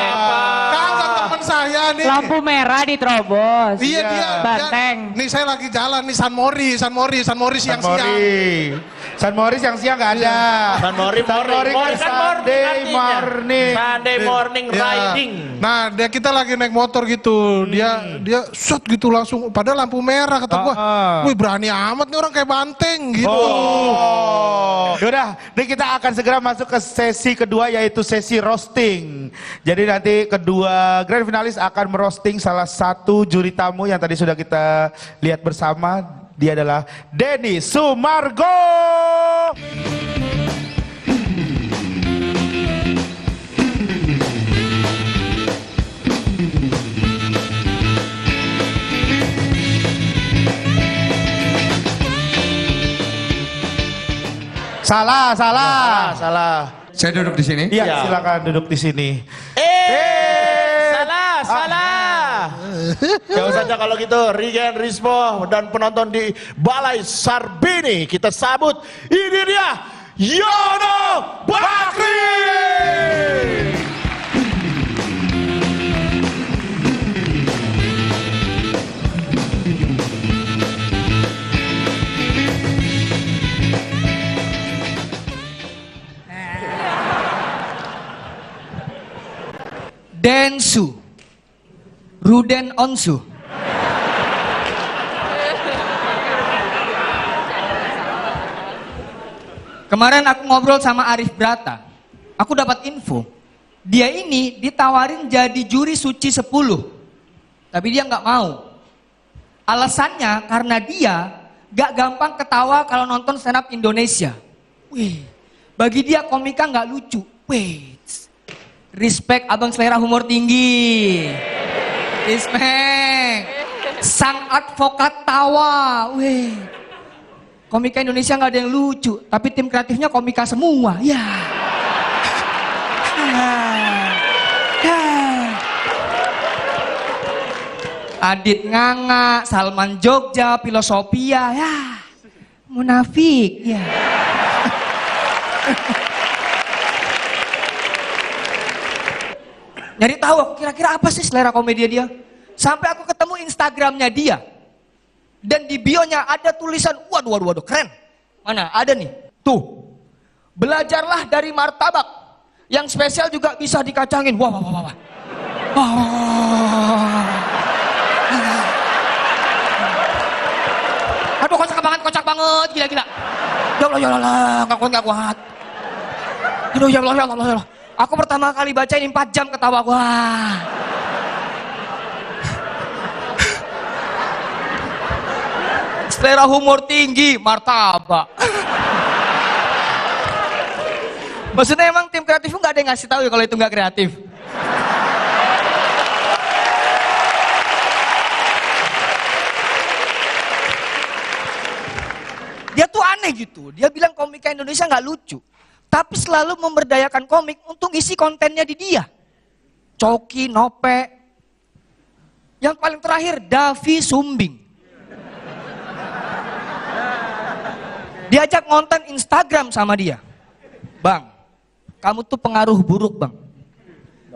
Teman saya nih. Lampu merah diterobos. Iya dia. Banteng. Nih saya lagi jalan nih San Mori siang-siang. San Mori siang-siang nggak ada. San Mori kan Sunday morning. Sunday morning Ya. riding. Nah, kita lagi naik motor gitu. Dia shot gitu langsung padahal lampu merah kata gua. Wih, berani amat nih orang kayak banteng gitu. Yaudah, nih kita akan segera masuk ke sesi kedua yaitu sesi roasting. Jadi nanti kedua grand finalis akan merosting salah satu juri tamu yang tadi sudah kita lihat bersama. Dia adalah Denny Sumargo. Salah. Saya duduk di sini. Iya, silakan duduk di sini. Salah. Jauh saja kalau gitu, Regen Rispo dan penonton di Balai Sarbini kita sambut. Ini dia Yono Bakri. Densu, Ruden Onsu. Kemarin aku ngobrol sama Arif Brata. Aku dapat info. Dia ini ditawarin jadi juri suci 10. Tapi dia nggak mau. Alasannya karena dia gak gampang ketawa kalau nonton stand up Indonesia. Wih, bagi dia komika nggak lucu. Wait. Respect abang selera humor tinggi. Respect. Sang advokat tawa. Weh. Komika Indonesia nggak ada yang lucu, tapi tim kreatifnya komika semua. Ya. Adit Nganga, Salman Jogja, Filosofia, ya. Munafik, ya. Nyari tahu aku kira-kira apa sih selera komedi dia. Sampai aku ketemu Instagramnya dia. Dan di bio-nya ada tulisan, waduh, keren. Mana? Ada nih. Tuh. Belajarlah dari martabak. Yang spesial juga bisa dikacangin. Wah. Aduh, kocak banget, gila. Ya Allah, nggak kuat. Aduh, ya Allah. Aku pertama kali baca ini 4 jam ketawa. Wah. Selera humor tinggi, martabak. Maksudnya emang tim kreatif nggak ada yang ngasih tahu ya kalau itu nggak kreatif. Dia tuh aneh gitu. Dia bilang komika Indonesia nggak lucu, tapi selalu memberdayakan komik untuk isi kontennya di dia. Coki, Nope. Yang paling terakhir Davi Sumbing. Diajak ngonten Instagram sama dia. Bang, kamu tuh pengaruh buruk bang.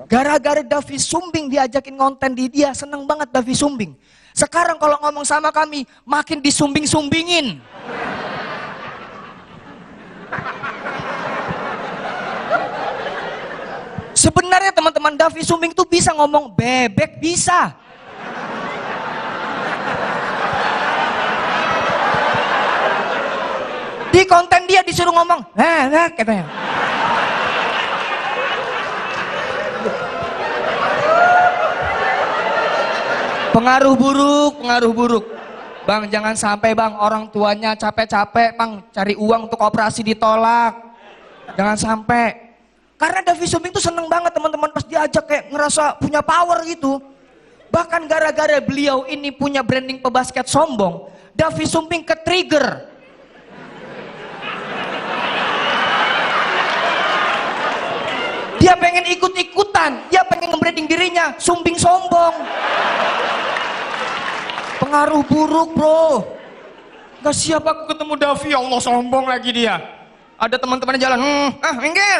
Gara-gara Davi Sumbing diajakin ngonten di dia, seneng banget Davi Sumbing. Sekarang kalau ngomong sama kami, makin disumbing-sumbingin. Sebenarnya teman-teman Davi Sumbing tuh bisa ngomong bebek, bisa. Di konten dia disuruh ngomong, katanya. Pengaruh buruk. Bang, jangan sampai bang, orang tuanya capek-capek bang, cari uang untuk operasi ditolak. Jangan sampai. Karena Davi Sumbing tuh seneng banget teman-teman pas diajak kayak ngerasa punya power gitu. Bahkan gara-gara beliau ini punya branding pebasket sombong, Davi Sumbing ke-trigger. Dia pengen ikut-ikutan, dia pengen nge-branding dirinya, Sumbing sombong. Pengaruh buruk bro. Gak siap aku ketemu Davi, ya Allah sombong lagi dia. Ada teman-temannya jalan, minggir.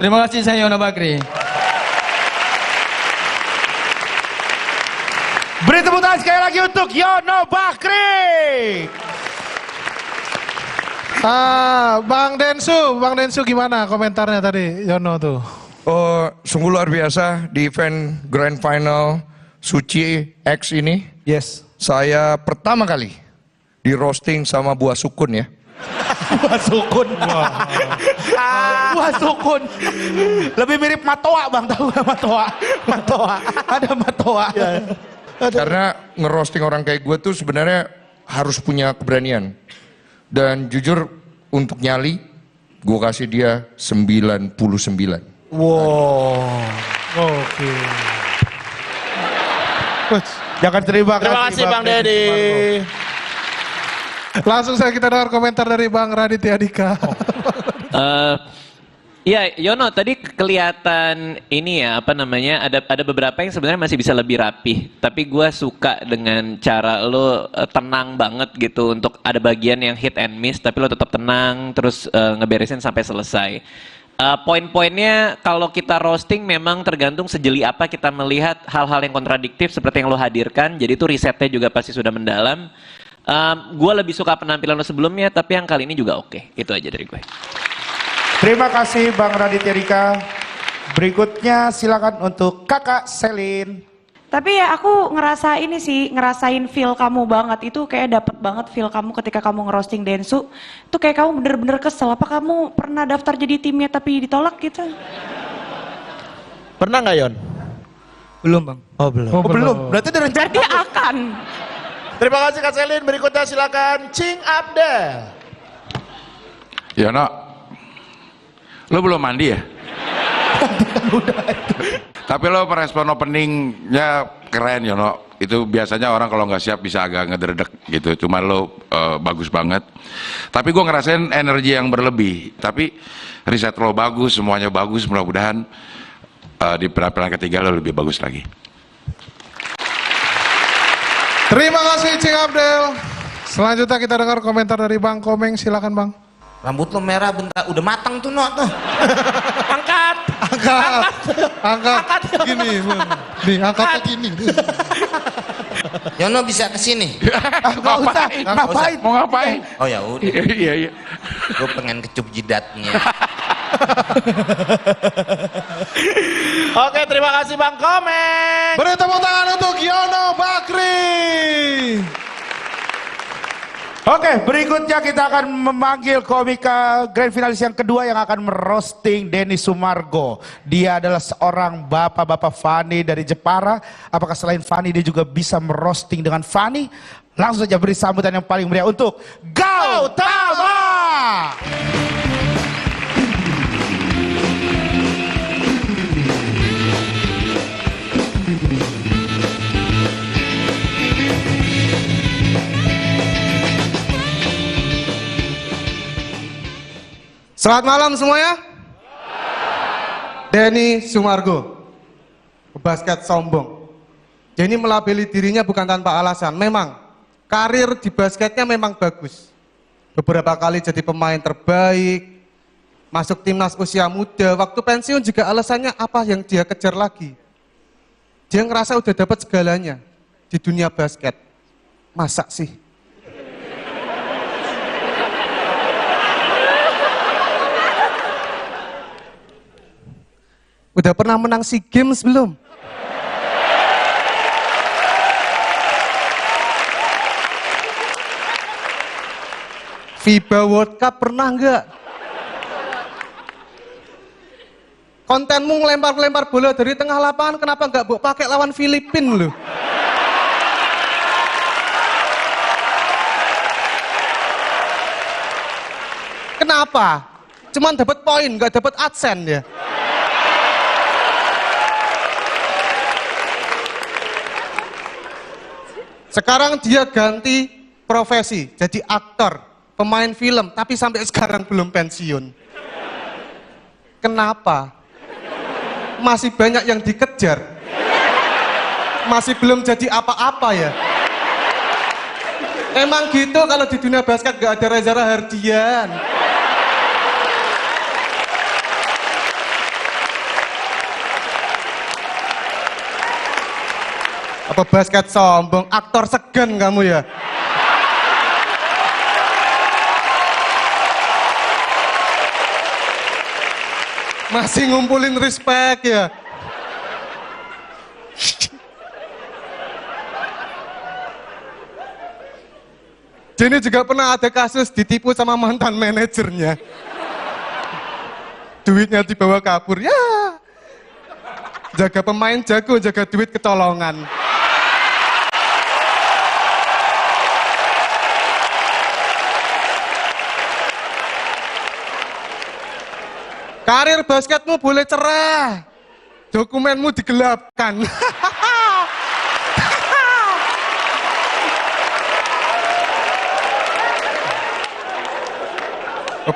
Terima kasih saya Yono Bakri. Beri tepuk tangan sekali lagi untuk Yono Bakri. Bang Densu gimana komentarnya tadi Yono tuh? Oh, sungguh luar biasa di event Grand Final Suci X ini. Yes. Saya pertama kali di roasting sama Buah Sukun ya. Buah Sukun. Buah Sukun. Lebih mirip Matoa bang, tahu gak Matoa? Ada Matoa. Ya. Karena ngerosting orang kayak gue tuh sebenarnya harus punya keberanian. Dan jujur untuk nyali, gue kasih dia 99. Wow. Oke. Jangan terima kasih Bang Dedi. Langsung saja kita dengar komentar dari Bang Raditya Dika. Iya, Yono tadi kelihatan ini ya, apa namanya, ada beberapa yang sebenarnya masih bisa lebih rapih. Tapi gue suka dengan cara lo tenang banget gitu, untuk ada bagian yang hit and miss, tapi lo tetap tenang, terus ngeberesin sampai selesai. Poin-poinnya kalau kita roasting memang tergantung sejeli apa kita melihat hal-hal yang kontradiktif seperti yang lo hadirkan, jadi itu risetnya juga pasti sudah mendalam. Gue lebih suka penampilan lo sebelumnya, tapi yang kali ini juga oke. Itu aja dari gue. Terima kasih Bang Raditya Dika. Berikutnya silakan untuk Kakak Selin. Tapi ya aku ngerasain feel kamu banget. Itu kayak dapet banget feel kamu ketika kamu ngerosting Densu. Itu kayak kamu bener-bener kesel. Apa kamu pernah daftar jadi timnya tapi ditolak gitu? Pernah nggak Yon? Belum bang. Oh belum. Berarti udah rencana. Jadi akan. Terima kasih Kak Selin. Berikutnya silakan Cing Abdel. Yono, lo belum mandi ya? Tapi lo merespon openingnya keren Yono. Itu biasanya orang kalau nggak siap bisa agak ngedredek gitu. Cuma lo bagus banget. Tapi gue ngerasain energi yang berlebih. Tapi riset lo bagus, semuanya bagus. Mudah-mudahan di penampilan ketiga lo lebih bagus lagi. Terima kasih Cing Abdel. Selanjutnya kita dengar komentar dari Bang Komeng, silakan Bang. Rambut lo merah bentar, udah matang tuh no tuh. Angkat. Gini, nih angkatnya gini. Yono bisa kesini. Nggak usah, ngapain? Mau ngapain? Oh ya udah. Iya. Gue pengen kecup jidatnya. Oke, terima kasih Bang Komeng. Beri tepuk tangan untuk Yono Bakri. Oke, berikutnya kita akan memanggil komika grand finalis yang kedua yang akan merosting Denny Sumargo. Dia adalah seorang bapak-bapak funny dari Jepara. Apakah selain funny dia juga bisa merosting dengan funny? Langsung saja beri sambutan yang paling meriah untuk Gautama. Selamat malam semuanya. Denny Sumargo, basket sombong. Denny melabeli dirinya bukan tanpa alasan. Memang karir di basketnya memang bagus. Beberapa kali jadi pemain terbaik, masuk timnas usia muda. Waktu pensiun juga alasannya apa yang dia kejar lagi. Dia ngerasa udah dapat segalanya di dunia basket. Masa sih? Udah pernah menang SEA Games belum? FIBA World Cup pernah enggak? Kontenmu ngelempar-lempar bola dari tengah lapangan, kenapa enggak buat pakai lawan Filipina loh? Kenapa? Cuman dapat poin, enggak dapat adsen ya? Sekarang dia ganti profesi, jadi aktor, pemain film, tapi sampai sekarang belum pensiun. Kenapa? Masih banyak yang dikejar. Masih belum jadi apa-apa ya. Emang gitu kalau di dunia basket gak ada Reza Rahardian. Apa basket sombong, aktor segan kamu ya? Masih ngumpulin respect ya? Jenny juga pernah ada kasus ditipu sama mantan manajernya. Duitnya dibawa kabur, ya. Jaga pemain jago, jaga duit kecolongan. Karir basketmu boleh cerah, dokumenmu digelapkan.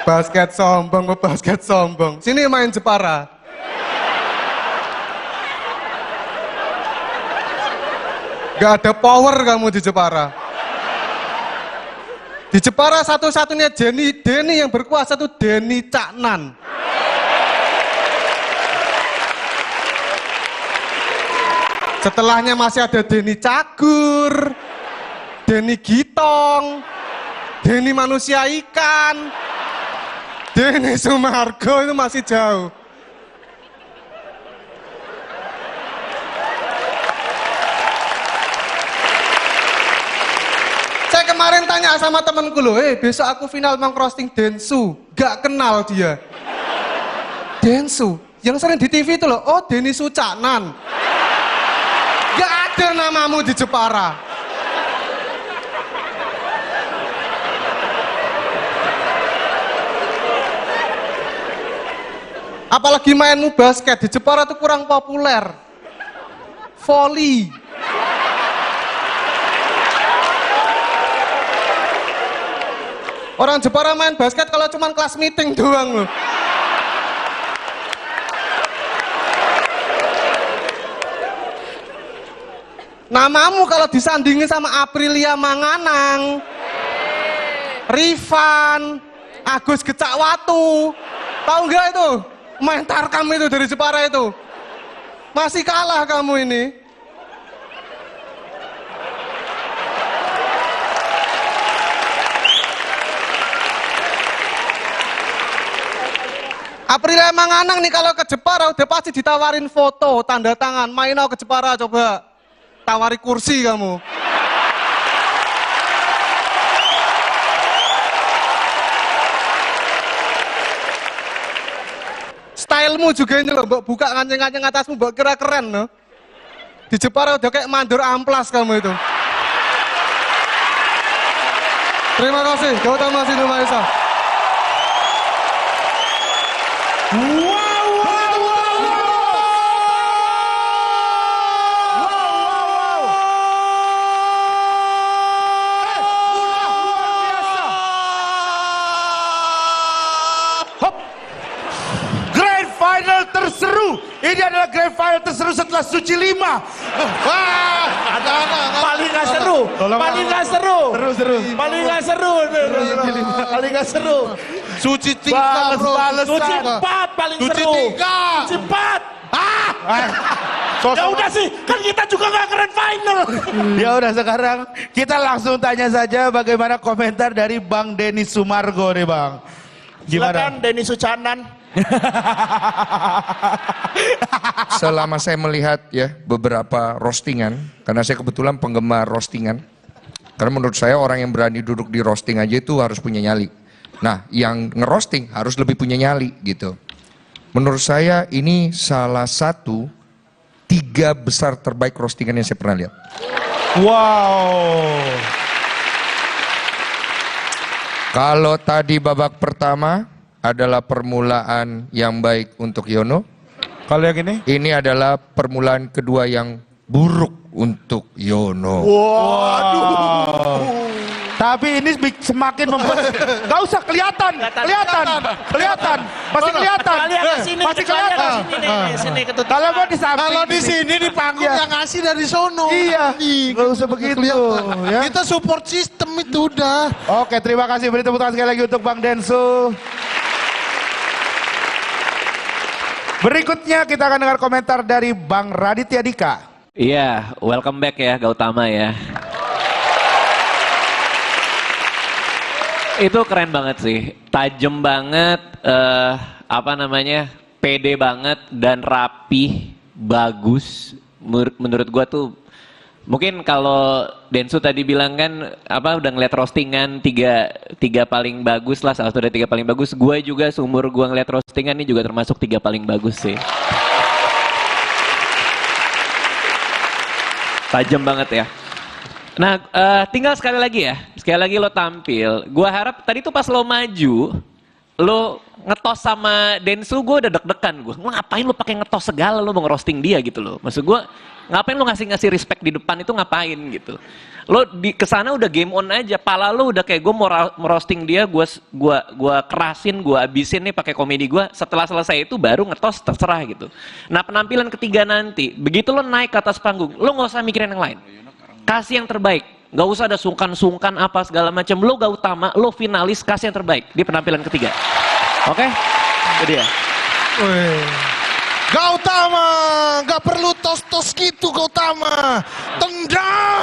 Basket sombong. Sini main Jepara. Gak ada power kamu di Jepara. Di Jepara satu-satunya Denny yang berkuasa itu Denny Caknan. Setelahnya masih ada Denny Cagur, Denny Gitong, Denny Manusia Ikan, Denny Sumargo itu masih jauh. Saya kemarin tanya sama temenku loh, besok aku final meng-crossing Densu, gak kenal dia. Densu, yang sering di TV itu loh, oh Denny Sucaknan. Gak ada namamu di Jepara. Apalagi mainmu basket di Jepara itu kurang populer. Volley. Orang Jepara main basket kalau cuma kelas meeting doang loh. Namamu kalau disandingin sama Aprilia Manganang, Rifan, Agus Gecakwatu, tahu nggak itu? Main tarkam itu dari Jepara itu. Masih kalah kamu ini. Aprilia Manganang nih kalau ke Jepara udah pasti ditawarin foto, tanda tangan. Main ke Jepara coba. Tawari kursi kamu. Stylemu juga ini loh, mbok buka kancing-kancing atasmu, mbok kira keren loh. Di Jepara udah kayak mandor amplas kamu itu. Terima kasih, Gautama Sinu Mahesa. Terseru. Ini adalah grand final terseru setelah Suci 5. Wah, ada paling nggak seru. Paling nggak seru. Seru. Paling nggak seru. Paling nggak seru. Suci 3 bro. Suci 4 paling Suci seru. 3. Suci 4. Ya udah sih, kan kita juga nggak grand final. Ya udah sekarang kita langsung tanya saja bagaimana komentar dari Bang Denny Sumargo nih Bang. Gimana? Silakan Denny Sucanan. Selama saya melihat ya beberapa roastingan, karena saya kebetulan penggemar roastingan, karena menurut saya orang yang berani duduk di roasting aja itu harus punya nyali. Nah, yang ngerosting harus lebih punya nyali gitu. Menurut saya ini salah satu 3 besar terbaik roastingan yang saya pernah lihat. Wow. Kalau tadi babak pertama adalah permulaan yang baik untuk Yono. Kalau yang ini? Ini adalah permulaan kedua yang buruk untuk Yono. Waduh. Tapi ini semakin membuat, gak usah kelihatan, masih kelihatan. Masih kelihatan. Kalau mau di samping. Kalau di sini di panggung yang ngasih dari sono. Iya. Gak usah begitu. Ya. Kita support sistem itu udah. Oke, terima kasih. Beri tepuk tangan sekali lagi untuk Bang Densu. Berikutnya kita akan dengar komentar dari Bang Raditya Dika. Iya, welcome back ya Gautama ya. Itu keren banget sih, tajam banget, pede banget dan rapi, bagus. Menurut gua tuh, mungkin kalau Densu tadi bilang kan, udah ngeliat roastingan tiga paling bagus lah, salah satu dari 3 paling bagus. Gua juga seumur gua ngeliat roastingan ini juga termasuk 3 paling bagus sih. Tajam banget ya. Nah, tinggal sekali lagi ya. Sekali lagi lo tampil. Gua harap tadi tuh pas lo maju, lo ngetos sama Densu, gue udah deg-degan. Gue ngapain lo pakai ngetos segala, lo mau ngerosting dia gitu loh. Maksud gue, ngapain lo ngasih respect di depan itu ngapain gitu. Lo di kesana udah game on aja. Pala lo udah kayak gue mau merosting dia, gue kerasin, gue abisin nih pakai komedi gue. Setelah selesai itu baru ngetos terserah gitu. Nah, penampilan ketiga nanti, begitu lo naik ke atas panggung, lo nggak usah mikirin yang lain. Kasih yang terbaik, gak usah ada sungkan-sungkan apa segala macam. Lo Gautama, lo finalis, kasih yang terbaik di penampilan ketiga. Oke? Itu dia. Gautama, gak perlu tos-tos gitu Gautama. Tendang.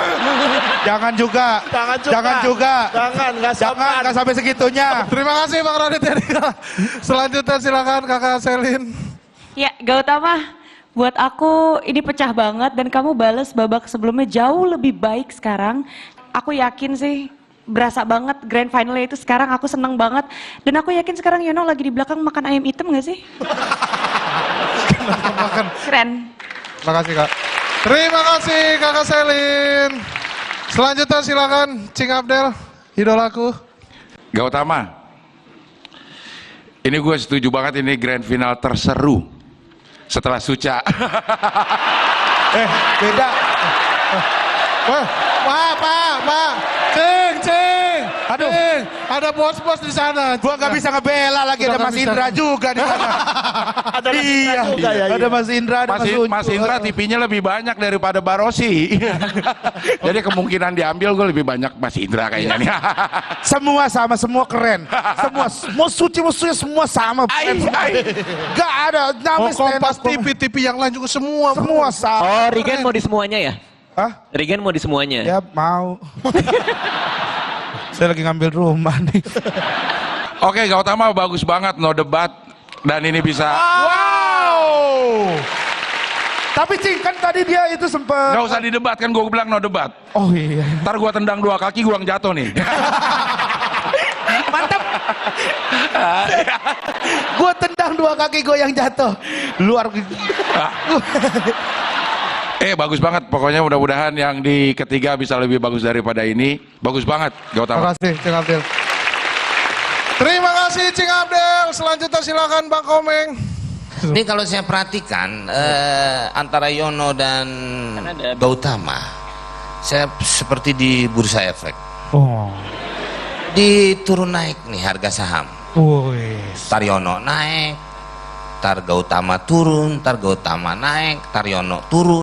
Jangan juga. Jangan, gak sampai segitunya. Terima kasih Bang Raditya Dika. Selanjutnya silakan Kakak Selin. Ya, Gautama. Buat aku ini pecah banget dan kamu balas babak sebelumnya jauh lebih baik sekarang. Aku yakin sih berasa banget grand finalnya itu sekarang aku seneng banget. Dan aku yakin sekarang Yono lagi di belakang makan ayam hitam gak sih? Keren. Terima kasih Kak. Terima kasih Kakak Selin. Selanjutnya silakan Cing Abdel, idolaku. Gautama, Ini gue setuju banget, ini grand final terseru setelah Suca. Beda. Pak. Cing. Aduh. Cing, ada bos-bos di sana. Gua nggak bisa ngebela lagi, ada Mas Indra juga di sana. Ada Mas Indra juga ya. Ada Mas Indra, ada Mas Uncu. Mas Indra TV-nya lebih banyak daripada Barosi. Jadi kemungkinan diambil gue lebih banyak Mas Indra kayaknya nih. Semua sama, semua keren. Semua suci-musuhnya semua sama. Gak ada namanya Kompas TV yang lain juga semua. Semua sama. Oh, Regen mau di semuanya ya? Hah? Regen mau di semuanya? Ya mau. Saya lagi ngambil rumah nih. Oke, Gautama bagus banget, no debat. Dan ini bisa... Wow. Tapi Cing, kan tadi dia itu sempet... Gak usah didebat, kan gue bilang no debat. Oh iya. Ntar gue tendang 2 kaki, gue yang jatuh nih. Mantap. Gue tendang 2 kaki gue yang jatuh. Luar. Bagus banget, pokoknya mudah-mudahan yang di ketiga bisa lebih bagus daripada ini. Bagus banget, Gautama. Terima kasih, Cing Abdel. Terima kasih, Cing Abdel. Selanjutnya silakan Bang Komeng. Ini kalau saya perhatikan antara Yono dan Gautama, saya seperti di bursa efek. Oh. Diturun naik nih harga saham. Tar Yono naik, tar Gautama turun, tar Gautama naik, tar Yono turun.